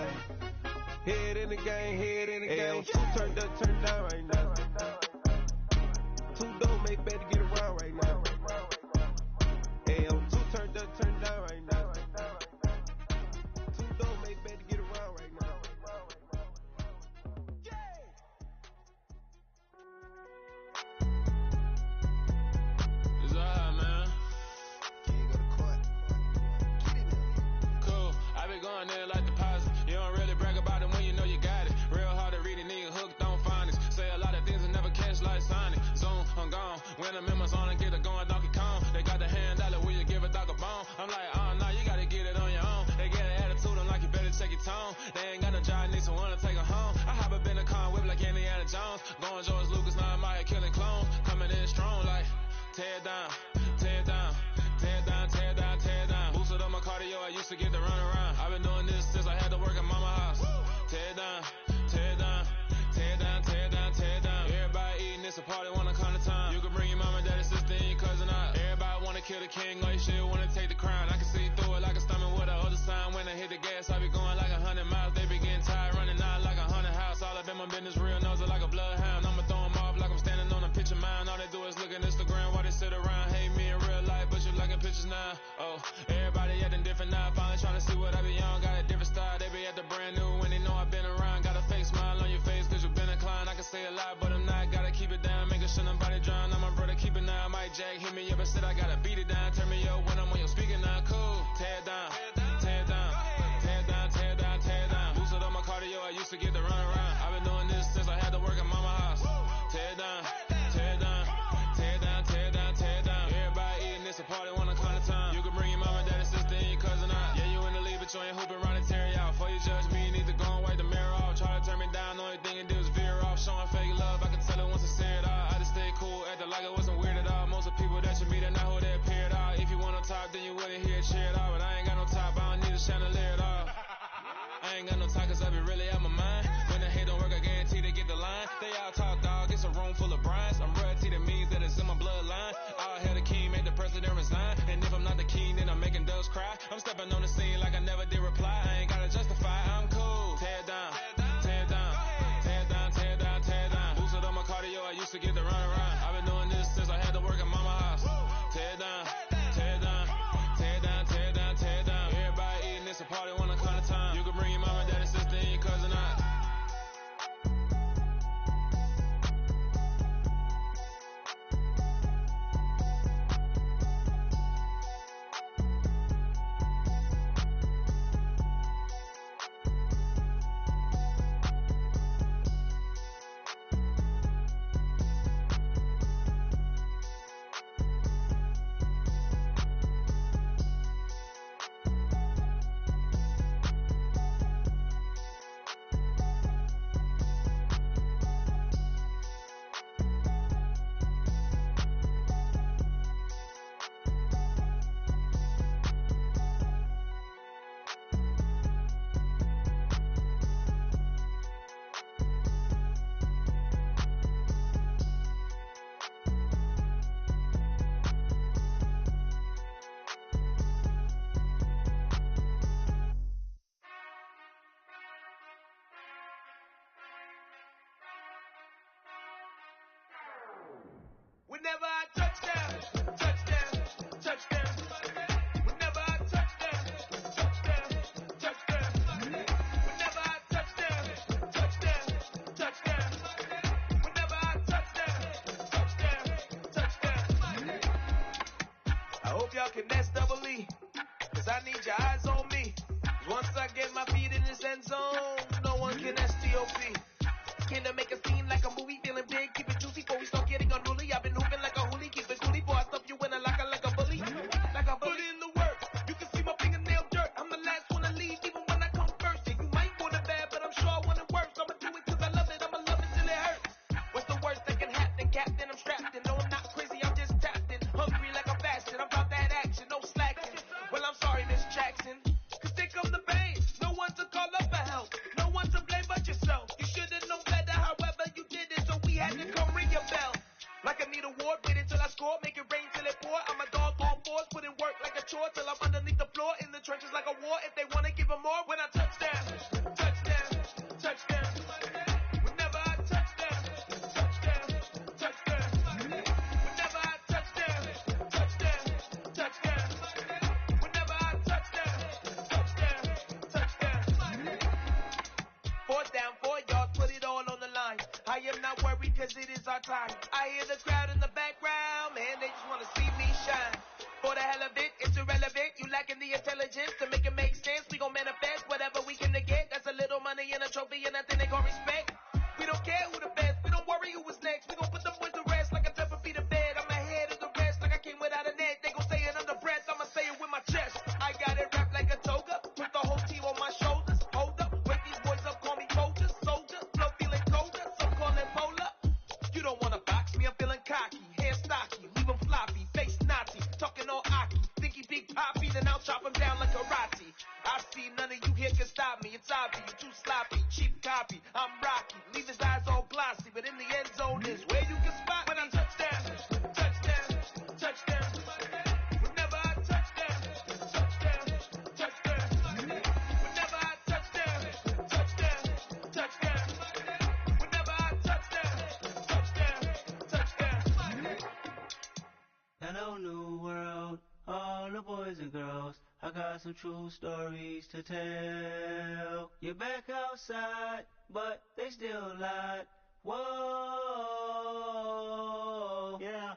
Head in the game, head in the game. Turned up, turned down right now. Two don't make bad to get around right now. Two turned up, turned down right now. Two don't make bad to get around right now. It's alright, man. Cool. I been going there like deposit. You don't really brag about it when you know you got it. Real hard to read a nigga hooked on phonics. Say a lot of things and never catch like Sonic. Zoom, I'm gone. When the members on and get it going Donkey Kong. They got the hand dollar, will you give a dog a bone? I'm like, oh no, you gotta get it on your own. They get an attitude, I'm like, you better check your tone. They ain't got no job, need someone to take her home. I hop up in the car, whip like Indiana Jones. Going George Lucas, now I'm out here killing clones. Coming in strong like, tear down, tear down, tear down, tear down, tear down. Boosted up my cardio, I used to get to run around. I've been doing this since I had to work at mama house. Tear down, tear down, tear down, tear down, tear down. Everybody eating, it's a party, wanna come to time. You can bring your mama, daddy, sister, and your cousin out. Everybody wanna kill the king, like shit, wanna take the crown. I can see through it like a stomach with a other sign. When I hit the gas, I be going like 100 miles. They be getting tired, running out like 100 house. All up in my business, real nose it like a bloodhound. I'ma throw them off like I'm standing on a picture mound. All they do is look at Instagram while they sit around. Hate me in real life, but you liking pictures now. Oh, everybody acting different now. Finally trying to see what I be on. Got a different style, they be at the brand new when they know I've been around. Got a fake smile on your face cause you been inclined. I can say a lot, but I'm not. Gotta keep it down, making sure nobody drown. I'm my brother, keep it now. Mike Jack hit me up and said I gotta beat it down. Turn me up when I'm on your speaker now. Cool, tear down, tear down, tear down, tear down, tear down. Boosted up my cardio, I used to get to run around. I've been doing this since I had to work at mama house. Tear down, tear down, tear down, tear down, tear down. Everybody eating, it's a party, wanna come to time. You can bring your mama, daddy, sister, and your cousin out. Yeah, you in the league, but you ain't hooping around and tear you out. Before you judge me, you need to go and wipe the mirror off. Try to turn me down, the only thing you do is veer off. Showing fake love, I can tell it once I say it all. I just stay cool, acting like I wasn't weird at all. Most of the people that Whenever I touchdown, touchdown, touchdown. Whenever I touchdown, touchdown, touchdown. Whenever I touchdown, touchdown, touchdown. Whenever I touchdown, touchdown, touchdown. I hope y'all can S-double-E, 'cause I need your eyes on me. Once I get my feet in this end zone, no one can S-T-O-P. Came to make a scene like a movie, feeling big, keep it juicy before we start getting unruly. I've been hooping like a hoolie, keep it coolie, before I stuff you in a locker like a bully. Like I put in the work, you can see my fingernail dirt. I'm the last one to leave, even when I come first. Yeah, you might want it bad, but I'm sure I want it worse. I'ma do it 'cause I love it, I'ma love it till it hurts. What's the worst that can happen, Captain? I'm strapped in, no I'm not crazy, I'm just tapped in. Hungry like I'm fasting, I'm about that action, no slacking. Well, I'm sorry, Miss Jackson, 'cause there come the pain. No one to call up for help, no one to blame but yourself. You should've known better, however you did it, so we had to come ring your bell. Like I need a ward, wait until I score, make it rain till it pour. I'm a dog on fours, put in work like a chore till I'm underneath the floor, in the trenches like a war. If they wanna give them more, when I touchdown, touchdown, touchdown. Whenever I touchdown, touchdown, touchdown. Whenever I touchdown, touchdown, touchdown. Whenever I touchdown, touchdown, touchdown. 4th down, 4 yards, put it all on the line. I am not worried 'cause it is our time. I hear the crowd in the background, man, they just wanna see me shine. For the hell of it, it's irrelevant. You lacking the intelligence to make it make sense. We gon' manifest whatever we can to get. That's a little money and a trophy and nothing they gon' respect. We don't care who the best, we don't worry who was next. We gon' put the boys to rest like a 10 feet of bed. I'm ahead of the rest like I came without a net. They gon' say it under breath, I'ma say it with my chest. I got it wrapped like a toga, put the whole team on my shoulders. Hold up, wake these boys up, call me soldier, soldier. Flow feeling colder, some call it polar. You don't wanna box me, I'm feeling cocky. Hair stocky, leave him floppy, face Nazi. Talking all aki, think he big poppy, then I'll chop him down like karate. I see none of you here can stop me. It's obvious, you too sloppy, cheap copy. I'm Rocky, leave his eyes all glossy, but in the end zone is where you can spot when I touchdown, touchdown, touchdown. Whenever I touchdown, touchdown, touchdown. Whenever I touchdown, touchdown, touchdown. Whenever I touchdown, touchdown, touchdown. Hello, new world, all the boys and girls. I got some true stories to tell. You're back outside, but they still lied. Whoa, yeah.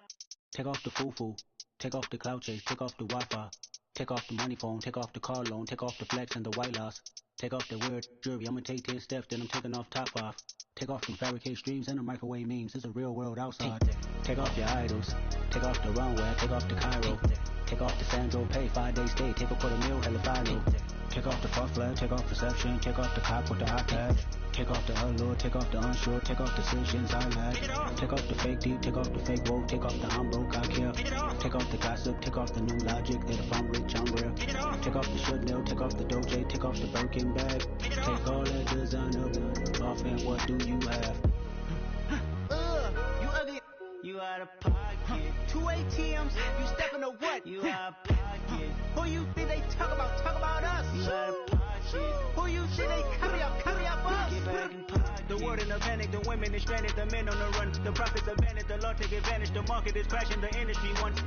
Take off the foo-foo, take off the cloud chase, take off the Wi-Fi, take off the money phone, take off the car loan, take off the flex and the white loss, take off the weird jewelry. I'ma take 10 steps, then I'm taking off top off. Take off them fabricated streams and the microwave memes. It's a real world outside. Take off your idols, take off the runway, take off the Cairo, take off the Sandro Pay, 5-day stay, take a $250,000 hella final. Take off the fuck flag, take off perception, take off the cop with the iPad. Take off the allure, take off the unsure, take off decisions I lack. Take off the fake deep, take off the fake woke, take off the I'm broke, I care. Take off the gossip, take off the new logic, that if I'm rich, I'm real. Take off the Chanel, take off the Doja, take off the Birkin bag. Take all that designer off and what do you have? You ugly, you out of pocket. 2 ATMs, you stepping to what? You out of pocket. Who you think they talk about us? You out of pocket. Who you think they carry up us? Get back in pocket. The world in a panic, the women is stranded, the men on the run. The profits abandoned, the law take advantage, the market is crashing, the industry wants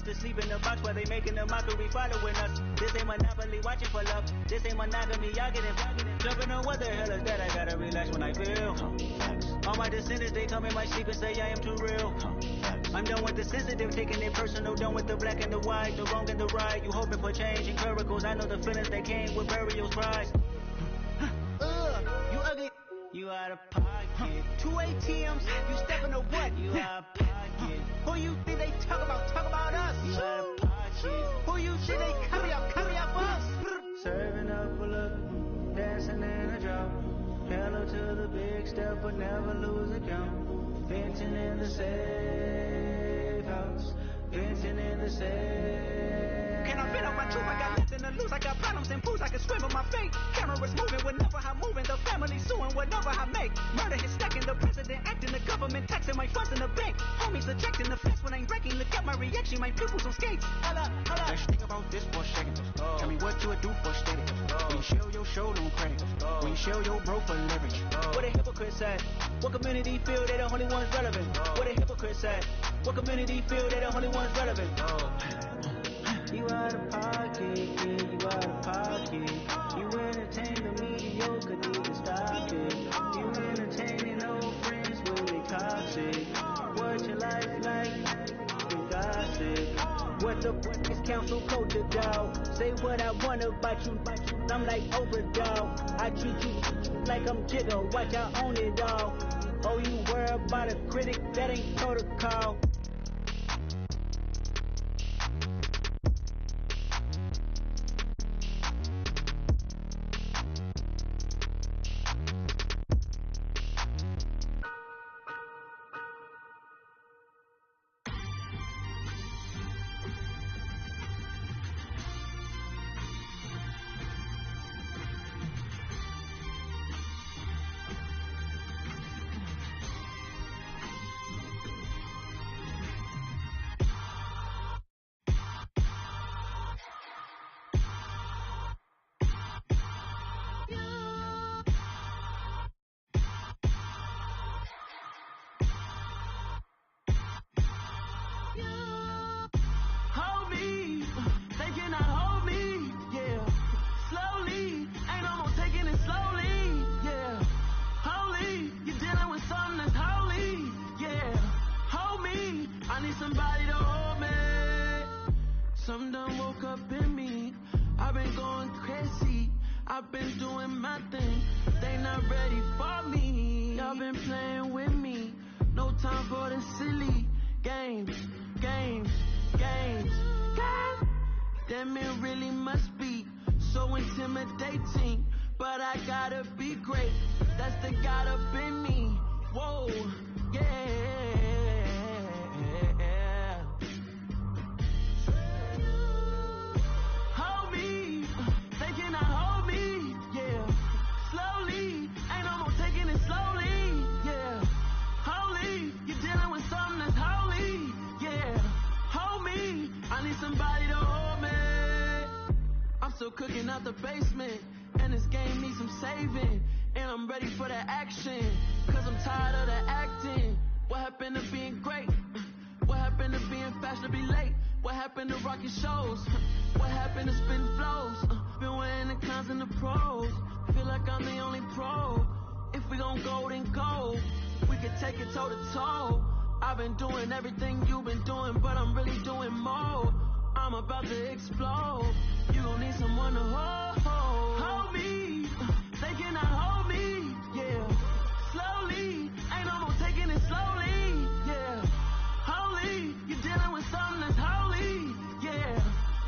to sleep in the box while they making a mockery following us. This ain't Monopoly, watching for love. This ain't monogamy, y'all getting jumping on what the hell is that? I gotta relax when I feel. All my descendants, they come in my sleep and say I am too real. I'm done with the sensitive, taking it personal, done with the black and the white, the wrong and the right. You hoping for change and miracles, I know the feelings that came with burial cries. You ugly, you out of pocket. 2 ATMs, you stepping to what? You out of pocket. Who you think they talk about us? You out of pocket. Who you think they carry up us? Serving up a look, dancing in a drop. Hello to the big step, but never lose a count. Venting in the safe house, venting in the safe. Can I fit up my truth? I got nothing to lose. I got problems and fools. I can swim with my fate. Cameras moving whenever I'm moving. The family suing whatever I make. Murder is stacking. The president acting. The government taxing my funds in the bank. Homies ejecting the fence when I'm breaking. Look at my reaction. My pupils on skates. Holla, holla. Let's think about this for a second. Tell me what you would do for steady. When you show your show no credit. When you show your bro for leverage. What a hypocrite said. What community feel they the only ones relevant? What a hypocrite said. What community feel they're the only ones relevant? You out of pocket, yeah, you out of pocket. You entertain the mediocre, need to stop it. You entertaining old friends when they toxic. What your life like? You gossip. What the fuck is council culture, dog? Say what I want about you, I'm like overdog. I treat you like I'm Jigga, watch I own it all. Oh, you worry about a critic, that ain't protocol. Something done woke up in me. I've been going crazy. I've been doing my thing. They not ready for me. Y'all been playing with me. No time for the silly games. Damn, it really must be so intimidating. But I gotta be great. That's the God up in me. Whoa, yeah. Still cooking out the basement, and this game needs some saving, and I'm ready for the action, cause I'm tired of the acting. What happened to being great? What happened to being fashionably late? What happened to rocking shows? What happened to spin flows? Been weighing the cons and the pros. Feel like I'm the only pro. If we gon' go, then go. We can take it toe to toe. I've been doing everything you've been doing, but I'm really doing more. I'm about to explode. You gon' need someone to hold me. They cannot hold me, yeah. Slowly, ain't no more taking it slowly, yeah. Holy, you're dealing with something that's holy, yeah.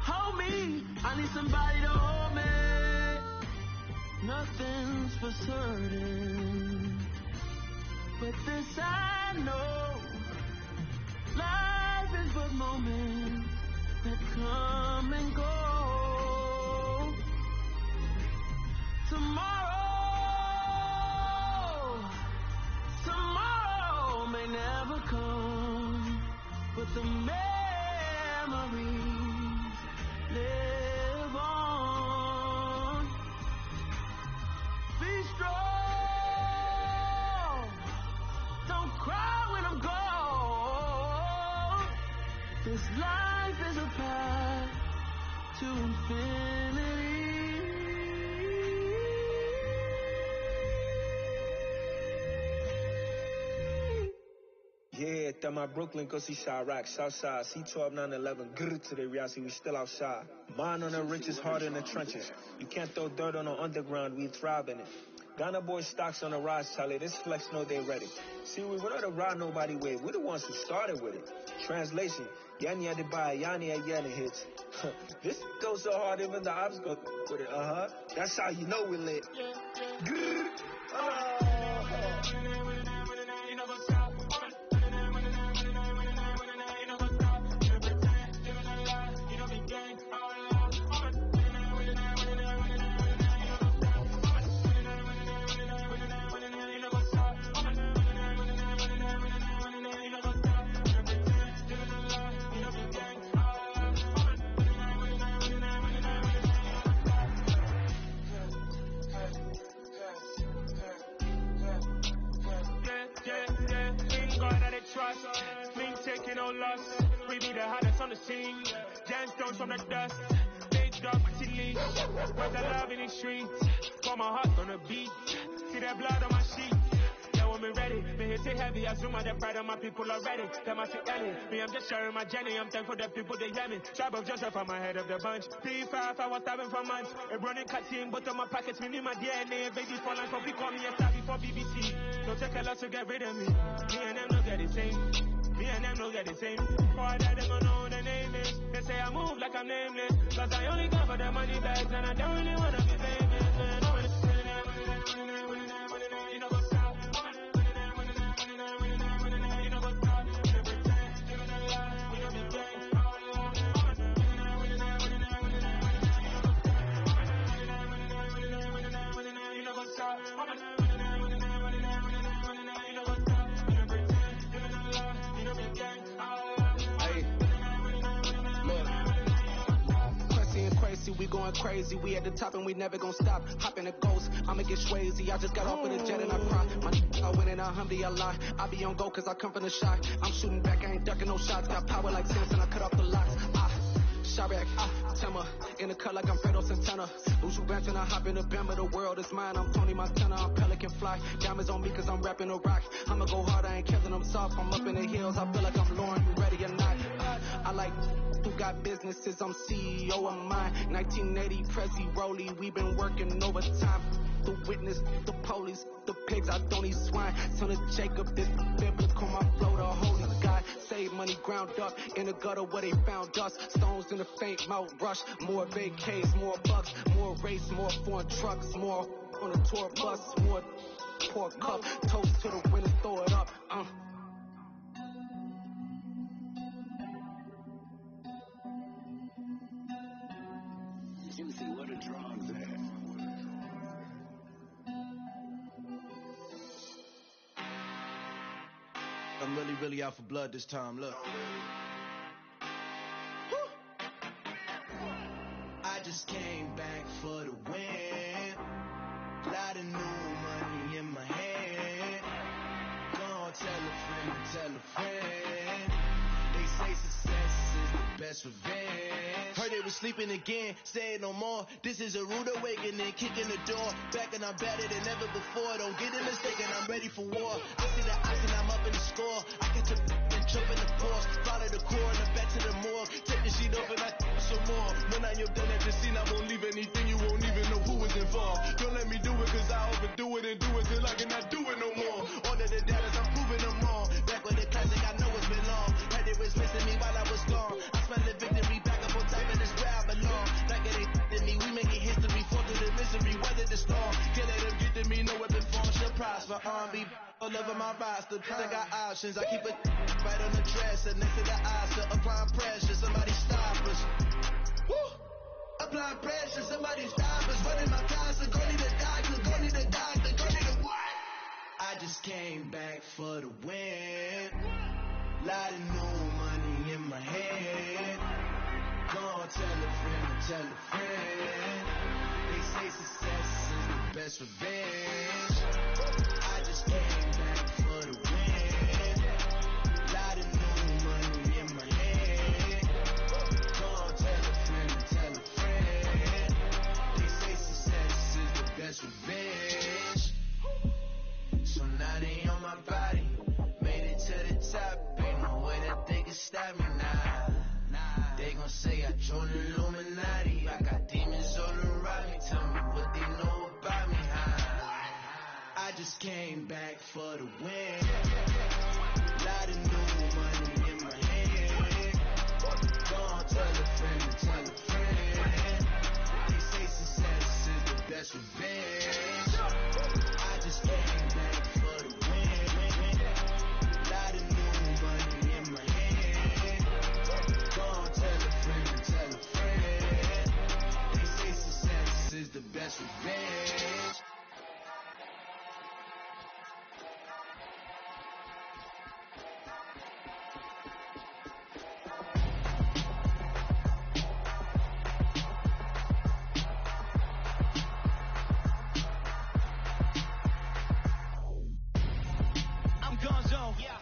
Hold me, I need somebody to hold me. Nothing's for certain, but this I know. Life is but moments that come and go. Tomorrow may never come, but the memories live on. Be strong, don't cry when I'm gone. This life is a path to infinity. Yeah, that my Brooklyn, go see Chirac, Southside, C12, 911, grrr to the reality, we still outside. Mine on the riches, hard in the trenches. You can't throw dirt on the underground, we thrive in it. Ghana boys stocks on the rise, Charlie, this flex know they ready. See, we wouldn't have ride nobody with, we're the ones who started with it. Translation, Yanni had to buy, Yanni had Yanni hits. This goes so hard, even the ops go with it, That's how you know we lit. Grrr. no loss. We be the hottest on the scene. Gemstones from the dust. Big dog chili. Where's the love in the streets? Pour my heart on the beat. See that blood on my sheet. When me ready, me hit it heavy. I zoom out the pride of my people already. Them I see Ellie. Me, I'm just sharing my journey. I'm thankful that people they hear me. Tribe of Joseph, I'm ahead of the bunch. P5, I was starving for months. A running cutscene, but on my pockets, me need my DNA. Baby for life, but we call me a star before BBC. Don't take a lot to get rid of me. Me and them don't get the same. Me and them don't get the same. Before I die, they gon' know what the name is. They say I move like I'm nameless. Cause I only come for the money bags, and I don't really wanna be famous. Man, I'm you know what's up. We going crazy, we at the top and we never gon' stop. Hop in a ghost, I'ma get swayzy. I just got off with a jet and I cry. My I win and I humdy a lot. I be on go cause I come from the shot. I'm shooting back, I ain't ducking no shots. Got power like Samson, I cut off the locks. Sharek, Tema, in the cut like I'm Fredo Santana. Lose you Benton, I hop in the Bama, the world is mine. I'm Tony Montana, I'm Pelican Fly. Diamonds on me cause I'm rapping a rock. I'ma go hard, I ain't killing them soft. I'm up in the hills, I feel like I'm Lauren, you ready or not? I like who got businesses, I'm CEO of mine. 1980 Prezi Rolly, we been working overtime. The witness, the police, the pigs, I don't eat swine. Son of Jacob, this biblical, my flow, the holy God. Save money ground up in the gutter where they found us. Stones in the faint mouth rush. More vacays, more bucks, more race, more foreign trucks, more on a tour bus, more poor cup. Toast to the winners, throw it up. Juicy, what a drugs at? I'm really out for blood this time, look. I just came back for the win. Lot of new money in my hand. Gonna tell a friend. They say success is the best revenge. Heard they was sleeping again, say it no more. This is a rude awakening, kicking the door. Back and I'm better than ever before. Don't get it mistaken, I'm ready for war. I see the oxen, I'm up in the score. I get to and jump in the force. Follow the core and then back to the morgue. Take the sheet off and I some more. When I am done at the scene, I won't leave anything. You won't even know who is involved. Don't let me do it cause I overdo it and do it till I cannot do it no more. All of the data, I'm proving them wrong. Back with the classic, I know it's been long. Heard it was missing me while I was gone. I smell the victory back up on top of this where I belong. Like it ain't to me, we making history. Fall through the misery, weather the storm. Can't let them get to me, no weapon form shall prosper. R&B all over my roster. I got options, I keep it right on the dresser. Next to the eyes, so applying pressure. Somebody stop us. Woo! Applying pressure, somebody stop us. Running my constant, go need a doctor, go need a doctor, go need a what? I just came back for the win. Lot of new money in my head. Gonna tell a friend. They say success is the best revenge. I just came back for the win. Lot of new money in my head. Gonna tell a friend. They say success is the best revenge. So now they on my body. Made it to the top. Ain't no way that they can stop me now. They gon' say I joined the Illuminati. I got demons all around me. Tell me what they know about me, I just came back for the win. Lot of new money in my hand. Gonna tell a friend. They say success is the best revenge. I just came back for the win. Lot of new money in my hand. Gonna tell a friend. They say success is the best revenge.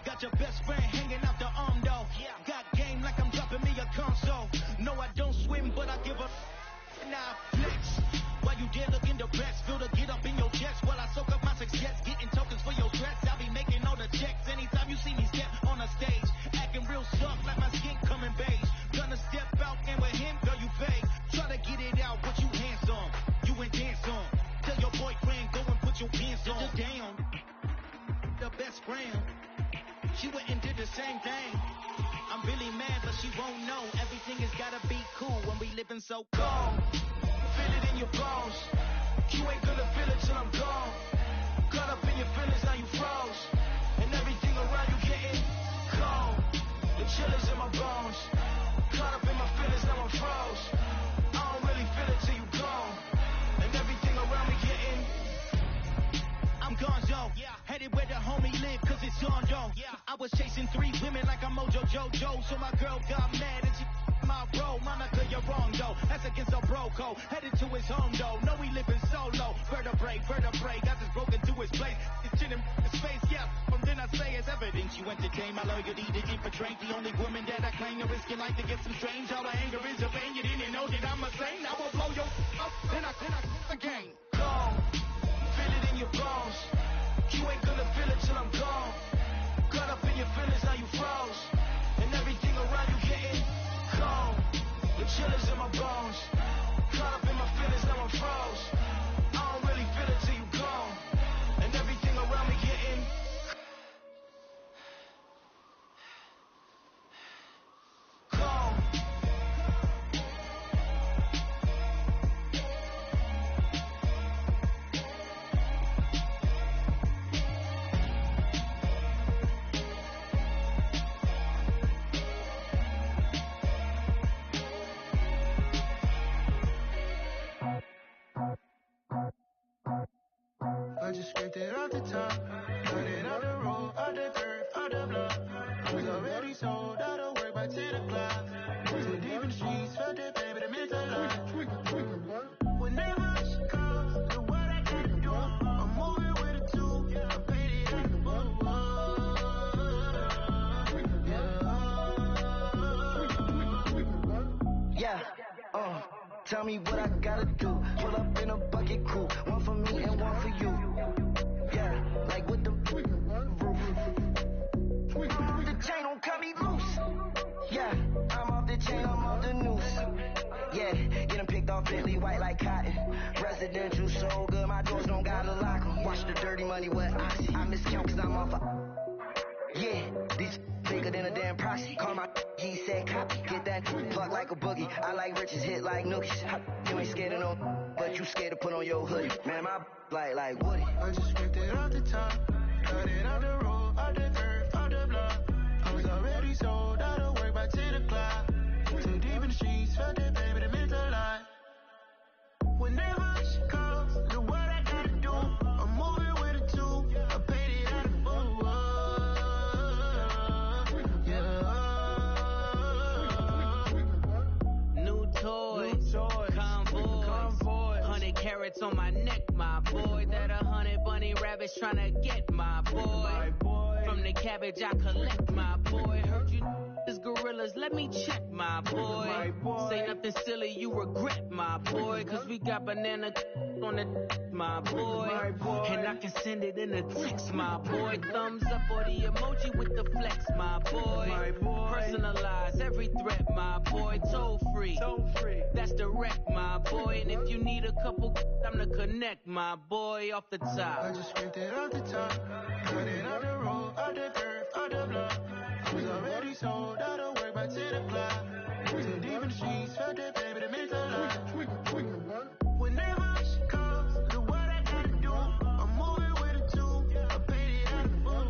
Got your best friend hanging out the arm though. the same thing. I'm really mad, but she won't know. Everything has gotta be cool when we living so cold. Feel it in your bones. You ain't gonna feel it till I'm gone. Caught up in your feelings, now you froze. And everything around you getting cold. The chill is in my bones. Caught up in my feelings, now I'm froze. I don't really feel it till you gone. And everything around me getting I'm gone, yo. Headed where the homie live, cause it's on, yo. I was chasing 3 women like I'm Mojo Jojo. So my girl got mad and she my bro. Monica, you're wrong, though. That's against our bro code. Headed to his home, though. No, we living solo. Vertebrae. Got this broken to his place. It's chin in his face, yeah. From then I say it's evidence. You entertain my loyalty to infiltrate. The only woman that I claim. You risk your life to get some strange. All the anger is your pain. You didn't know that I'm a saint. I will blow your up. Then I again. Gone. Feel it in your bones. You ain't gonna feel it till I'm gone. Caught up in your feelings, now you froze. And everything around you getting cold. The chill is in my bones. Caught up in my feelings, now I'm froze. I don't really feel it till you gone. And everything around me getting cold. I just scraped it off the top, got it out the road, out the curve, out the block. I was already sold, out of work by 10 o'clock. Too deep in the streets, felt it, baby, the mental lie. Whenever she calls, do what I gotta do. I'm moving with a 2, I paid it at the book. Yeah, tell me what I gotta do. Pull up in a bucket crew, one for me and one for you. Yeah, like with the roof. I'm off the chain, don't cut me loose. Yeah, I'm off the chain, I'm off the noose. Yeah, get them picked off Bentley, white like cotton. Residential so good, my doors don't gotta lock 'em. Watch the dirty money, what I see. I miscount cause I'm off yeah, these bigger than a damn proxy. Call my he said copy. Get that plug like a boogie. I like riches, hit like nookies. You ain't scared of no, but you scared to put on your hoodie. Man, my like Woody. I just scraped it off the top, got it out the road, out the curve, out the block. I was already sold, out of work by 10 o'clock. Too deep in the streets, felt it, baby, the mental lie. Whenever she calls, do what I gotta do. I'm moving with a 2, I paid it out of book. Toys, convoy, 100 carats on my neck, my boy. That 100 bunny rabbits tryna get my boy. From the cabbage I collect, my boy. Heard you is gorillas, let me check, my boy. Say nothing silly, you regret, my boy. Cause we got banana on the my boy. And I can send it in a text, my boy. Thumbs up or the emoji with the flex, my boy. Personalize every threat, my boy. Toll free. That's direct, my boy. And if you need a couple, I'm the connect, my boy. Off the top. I just scraped it off the top, got it out the road, out the curve, out the block. I was already sold, out of work by 10 o'clock. Too deep in the streets, felt it, baby, the mental lie. Whenever she calls, do what I gotta do. I'm moving with a 2, I paid it out of book.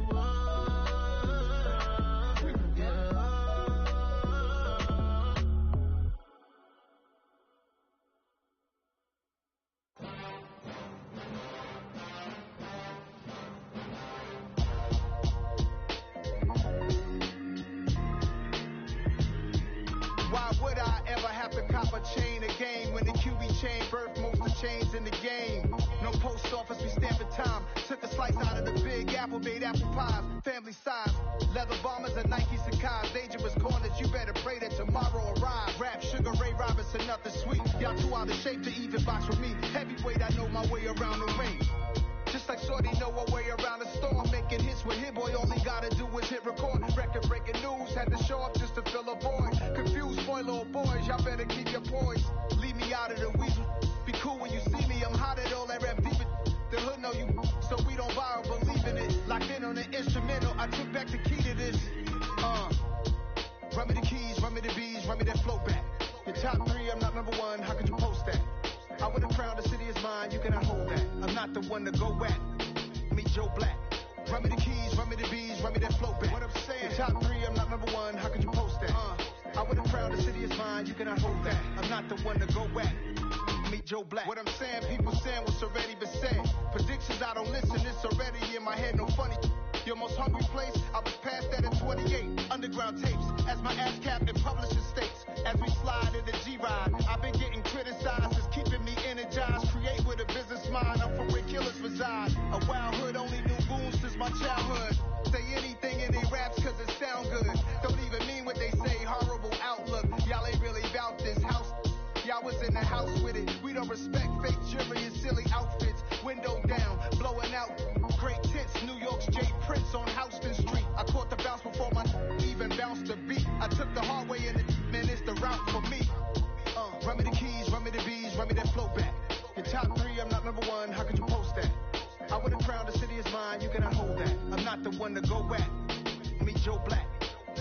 Why would I ever have to cop a chain again when the QB chain birthed most of the chains in the game? No post office, we stamping time. Took a slice out of the big apple, made apple pies, family size. Leather bombers and Nike Sakai's. Dangerous corners, you better pray that tomorrow arrives. Rap, Sugar Ray Robinson, nothing sweet. Y'all too out of shape to even box with me. Heavyweight, I know my way around the ring. Just like Shorty know her way around the storm. Making hits with Hit Boy, all he gotta do is hit record. Record breaking news, had to show up just to fill a void. Confused boy, little boys, y'all better keep your poise. Leave me out of the weasel. Be cool when you see me, I'm hot at all that rap deep. The hood know you, so we don't borrow, believe in it. Locked in on the instrumental, I took back the key to this. Run me the keys, run me the bees, run me that flow back. Your top 3, I'm not number 1, how could you post that? I would have crowned the city is mine, you cannot hold that. I'm not the one to go back. Meet Joe Black. Run me the keys, run me the bees, run me that flow back. What I'm saying, your top 3, I'm not number 1, how could you post that? I would have crowned the city is mine, you cannot hold that. I'm not the one to go back. Meet Joe Black. What I'm saying, people saying what's already been said. Predictions, I don't listen, it's already in my head, no funny. Your most hungry place, I was past that at 28. Underground tapes, as my ass captain publishes states. As we slide in the G-Ride, I've been getting criticized, it's keeping me energized. Create with a business mind, I'm from where killers reside. A wild hood, only knew goons since my childhood. Say anything in they raps cause it sound good. Don't even mean what they say, horrible outlook. Y'all ain't really about this house. Y'all was in the house with it. We don't respect fake jewelry and silly outfits. Window down, blowing out. Great tits, New York's J. Prince on Houston Street. I caught the bounce before my even bounced the beat. I took the hard way in the man, it's the route for me. Run me the keys, run me the bees, run me that flow back. Your top 3, I'm not number 1, how could you post that? I would have crowned the city is mine, you cannot hold that. I'm not the one to go back. Meet Joe Black.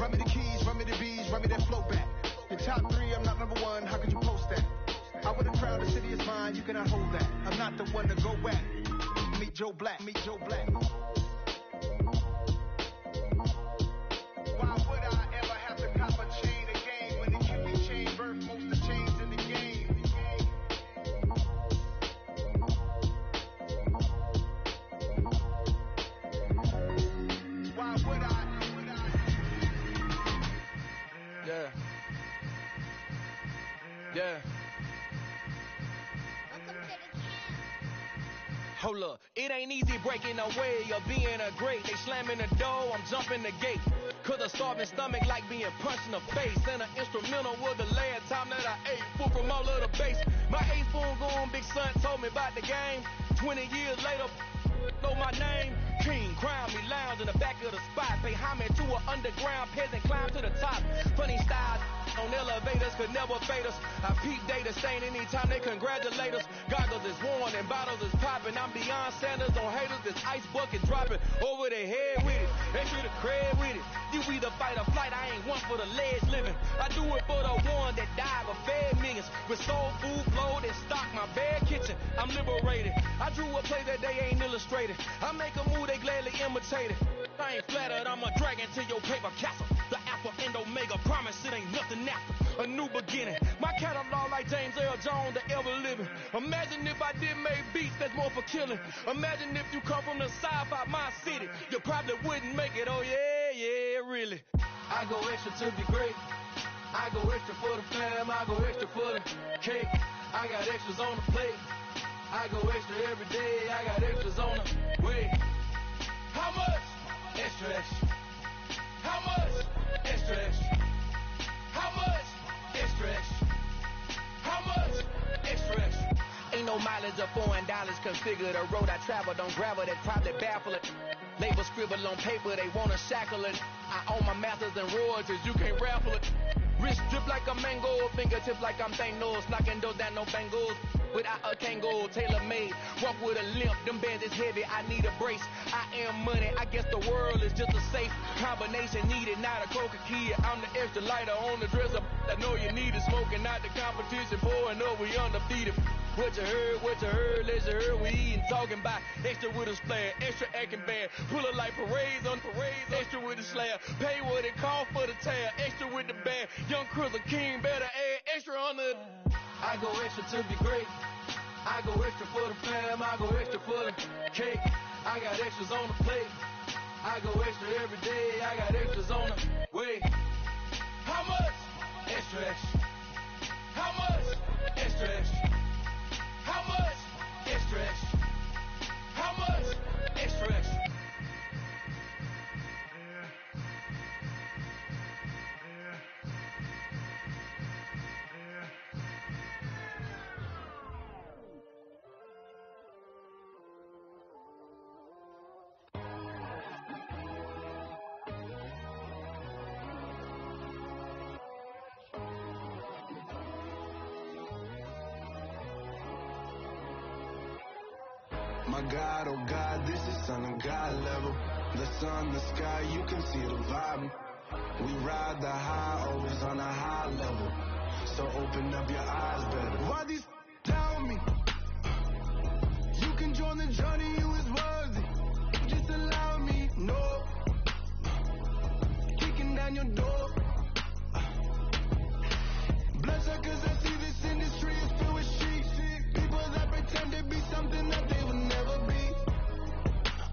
Run me the keys, run me the bees, run me that flow back. Your top 3, I'm not number 1, how could you post that? I would have crowned the city is mine, you cannot hold that. I'm not the one to go back. Meet Joe Black, meet Joe Black. Why would I ever have to cop a chain again when the QB chain birth most of the chains in the game? Why would I? Yeah. Yeah. Hold up, it ain't easy breaking away or being a great. They slamming the door, I'm jumping the gate. Cause a starving stomach like being punched in the face. And an instrumental was the last time that I ate food from all of the base. My ace boom goon, big son told me about the game. 20 years later, know my name. King, crown me, lounge in the back of the spot. Pay homage to an underground peasant, climb to the top. Funny style on elevators could never fade us. I peep data stain anytime they congratulate us. Goggles is worn and bottles is popping. I'm beyond Sanders on haters, this ice bucket dropping over their head with it. They should have cred with it. You either fight or flight, I ain't one for the ledge living. I do it for the one that died or fed millions. With soul food, flowed and stocked my bad kitchen. I'm liberated. I drew a play that they ain't illustrated. I make a move, they gladly imitate it. I ain't flattered, I'm a dragon to your paper castle. The Alpha and Omega, promise it ain't nothing after. A new beginning. My catalog like James Earl Jones, the ever living. Imagine if I did make beats that's more for killing. Imagine if you come from the sci-fi, my city. You probably wouldn't make it, oh yeah, yeah, really. I go extra to be great. I go extra for the fam, I go extra for the cake. I got extras on the plate. I go extra every day, I got extras on the way. How much? Extra, extra. How much? Extra, extra. How much? Extra, extra. How much? Extra, extra. Ain't no mileage of $4 configure the road I travel. Don't gravel that probably baffle it. Label scribble on paper, they wanna shackle it. I own my masters and royalties, you can't raffle it. Wrist drip like a mango, fingertips like I'm Thanos. Knocking those down, no bangles. Without a Kango, tailor-made. Walk with a limp, them bands is heavy, I need a brace. I am money, I guess the world is just a safe combination needed, not a coca key. I'm the extra lighter on the dresser. I know you need it, smoking out the competition, pouring up, we undefeated. What you heard, let you heard, we eating, talking about extra with a splash, extra acting bad, pull it like parades on parades, extra with the slab, pay what it cost for the tab, extra with the band, young Chris a king, better add extra on the. I go extra to be great, I go extra for the fam, I go extra for the cake, I got extras on the plate, I go extra every day, I got extras on the way. How much? Extra, extra. How much? Extra, extra. How much? Extra, extra. How much? Extra, extra. My God, oh God, this is son of God level. The sun, the sky, you can see the vibe. We ride the high, always on a high level. So open up your eyes better. Why these down me? You can join the journey, you is worthy. Just allow me, no. Kicking down your door. Bloodsuckers, I see this industry is filled with sheep. People that pretend to be something that they will never be.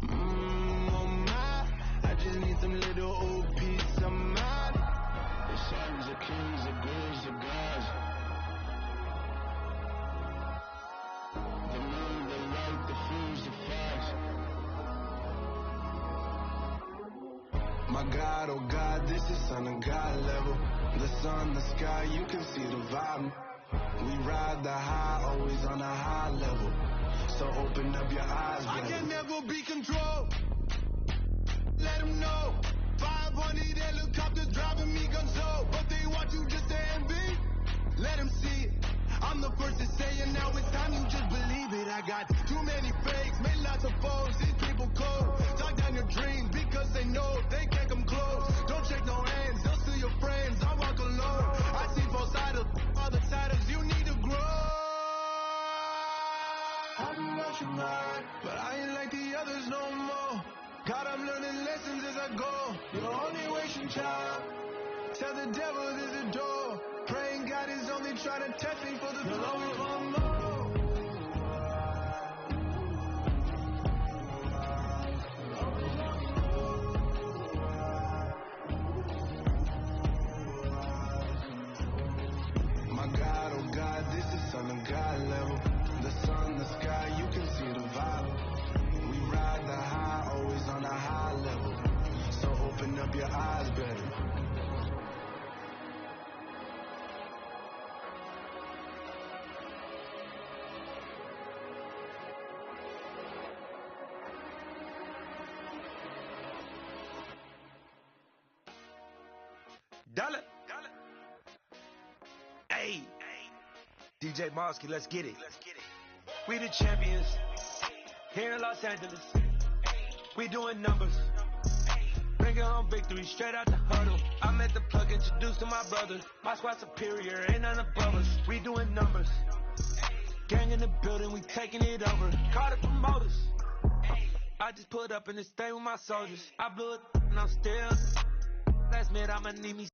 Oh my, I just need some little old peace of mind. The sons of kings, the bulls, the gods. The moon, the light, the fools, the facts. My God, oh God, this is son of God level. The sun, the sky, you can see the vibe. We ride the high, always on a high level. So open up your eyes, baby. I can never be controlled. Let them know. 500 helicopters driving me gunso. But they want you just to envy. Let them see it. I'm the first to say it, now it's time you just believe it. I got too many fakes, made lots of foes. These people cold. Talk down your dreams because they know they can't come close. Don't shake no hands, they'll steal your friends. I walk alone. I see both sides of other siders. You need to grow. I've been watching mine, but I ain't like the others no more. God, I'm learning lessons as I go. You're only wasting time. Tell the devil there's a door. Praying God is only trying to test me for the glory of more. My God, oh God, this is son of God level. The sun, the sky, you can see the vibe. We ride the high, always on a high level. So open up your eyes better. Dollar. Hey. DJ Mosky, let's get it. We the champions. Here in Los Angeles. We doing numbers. Bringing home victory straight out the huddle. I'm at the plug, introduced to my brothers. My squad superior, ain't none above us. We doing numbers. Gang in the building, we taking it over. Call the promoters. I just put up in this thing with my soldiers. I blew it and I'm still. Last minute, I'ma need me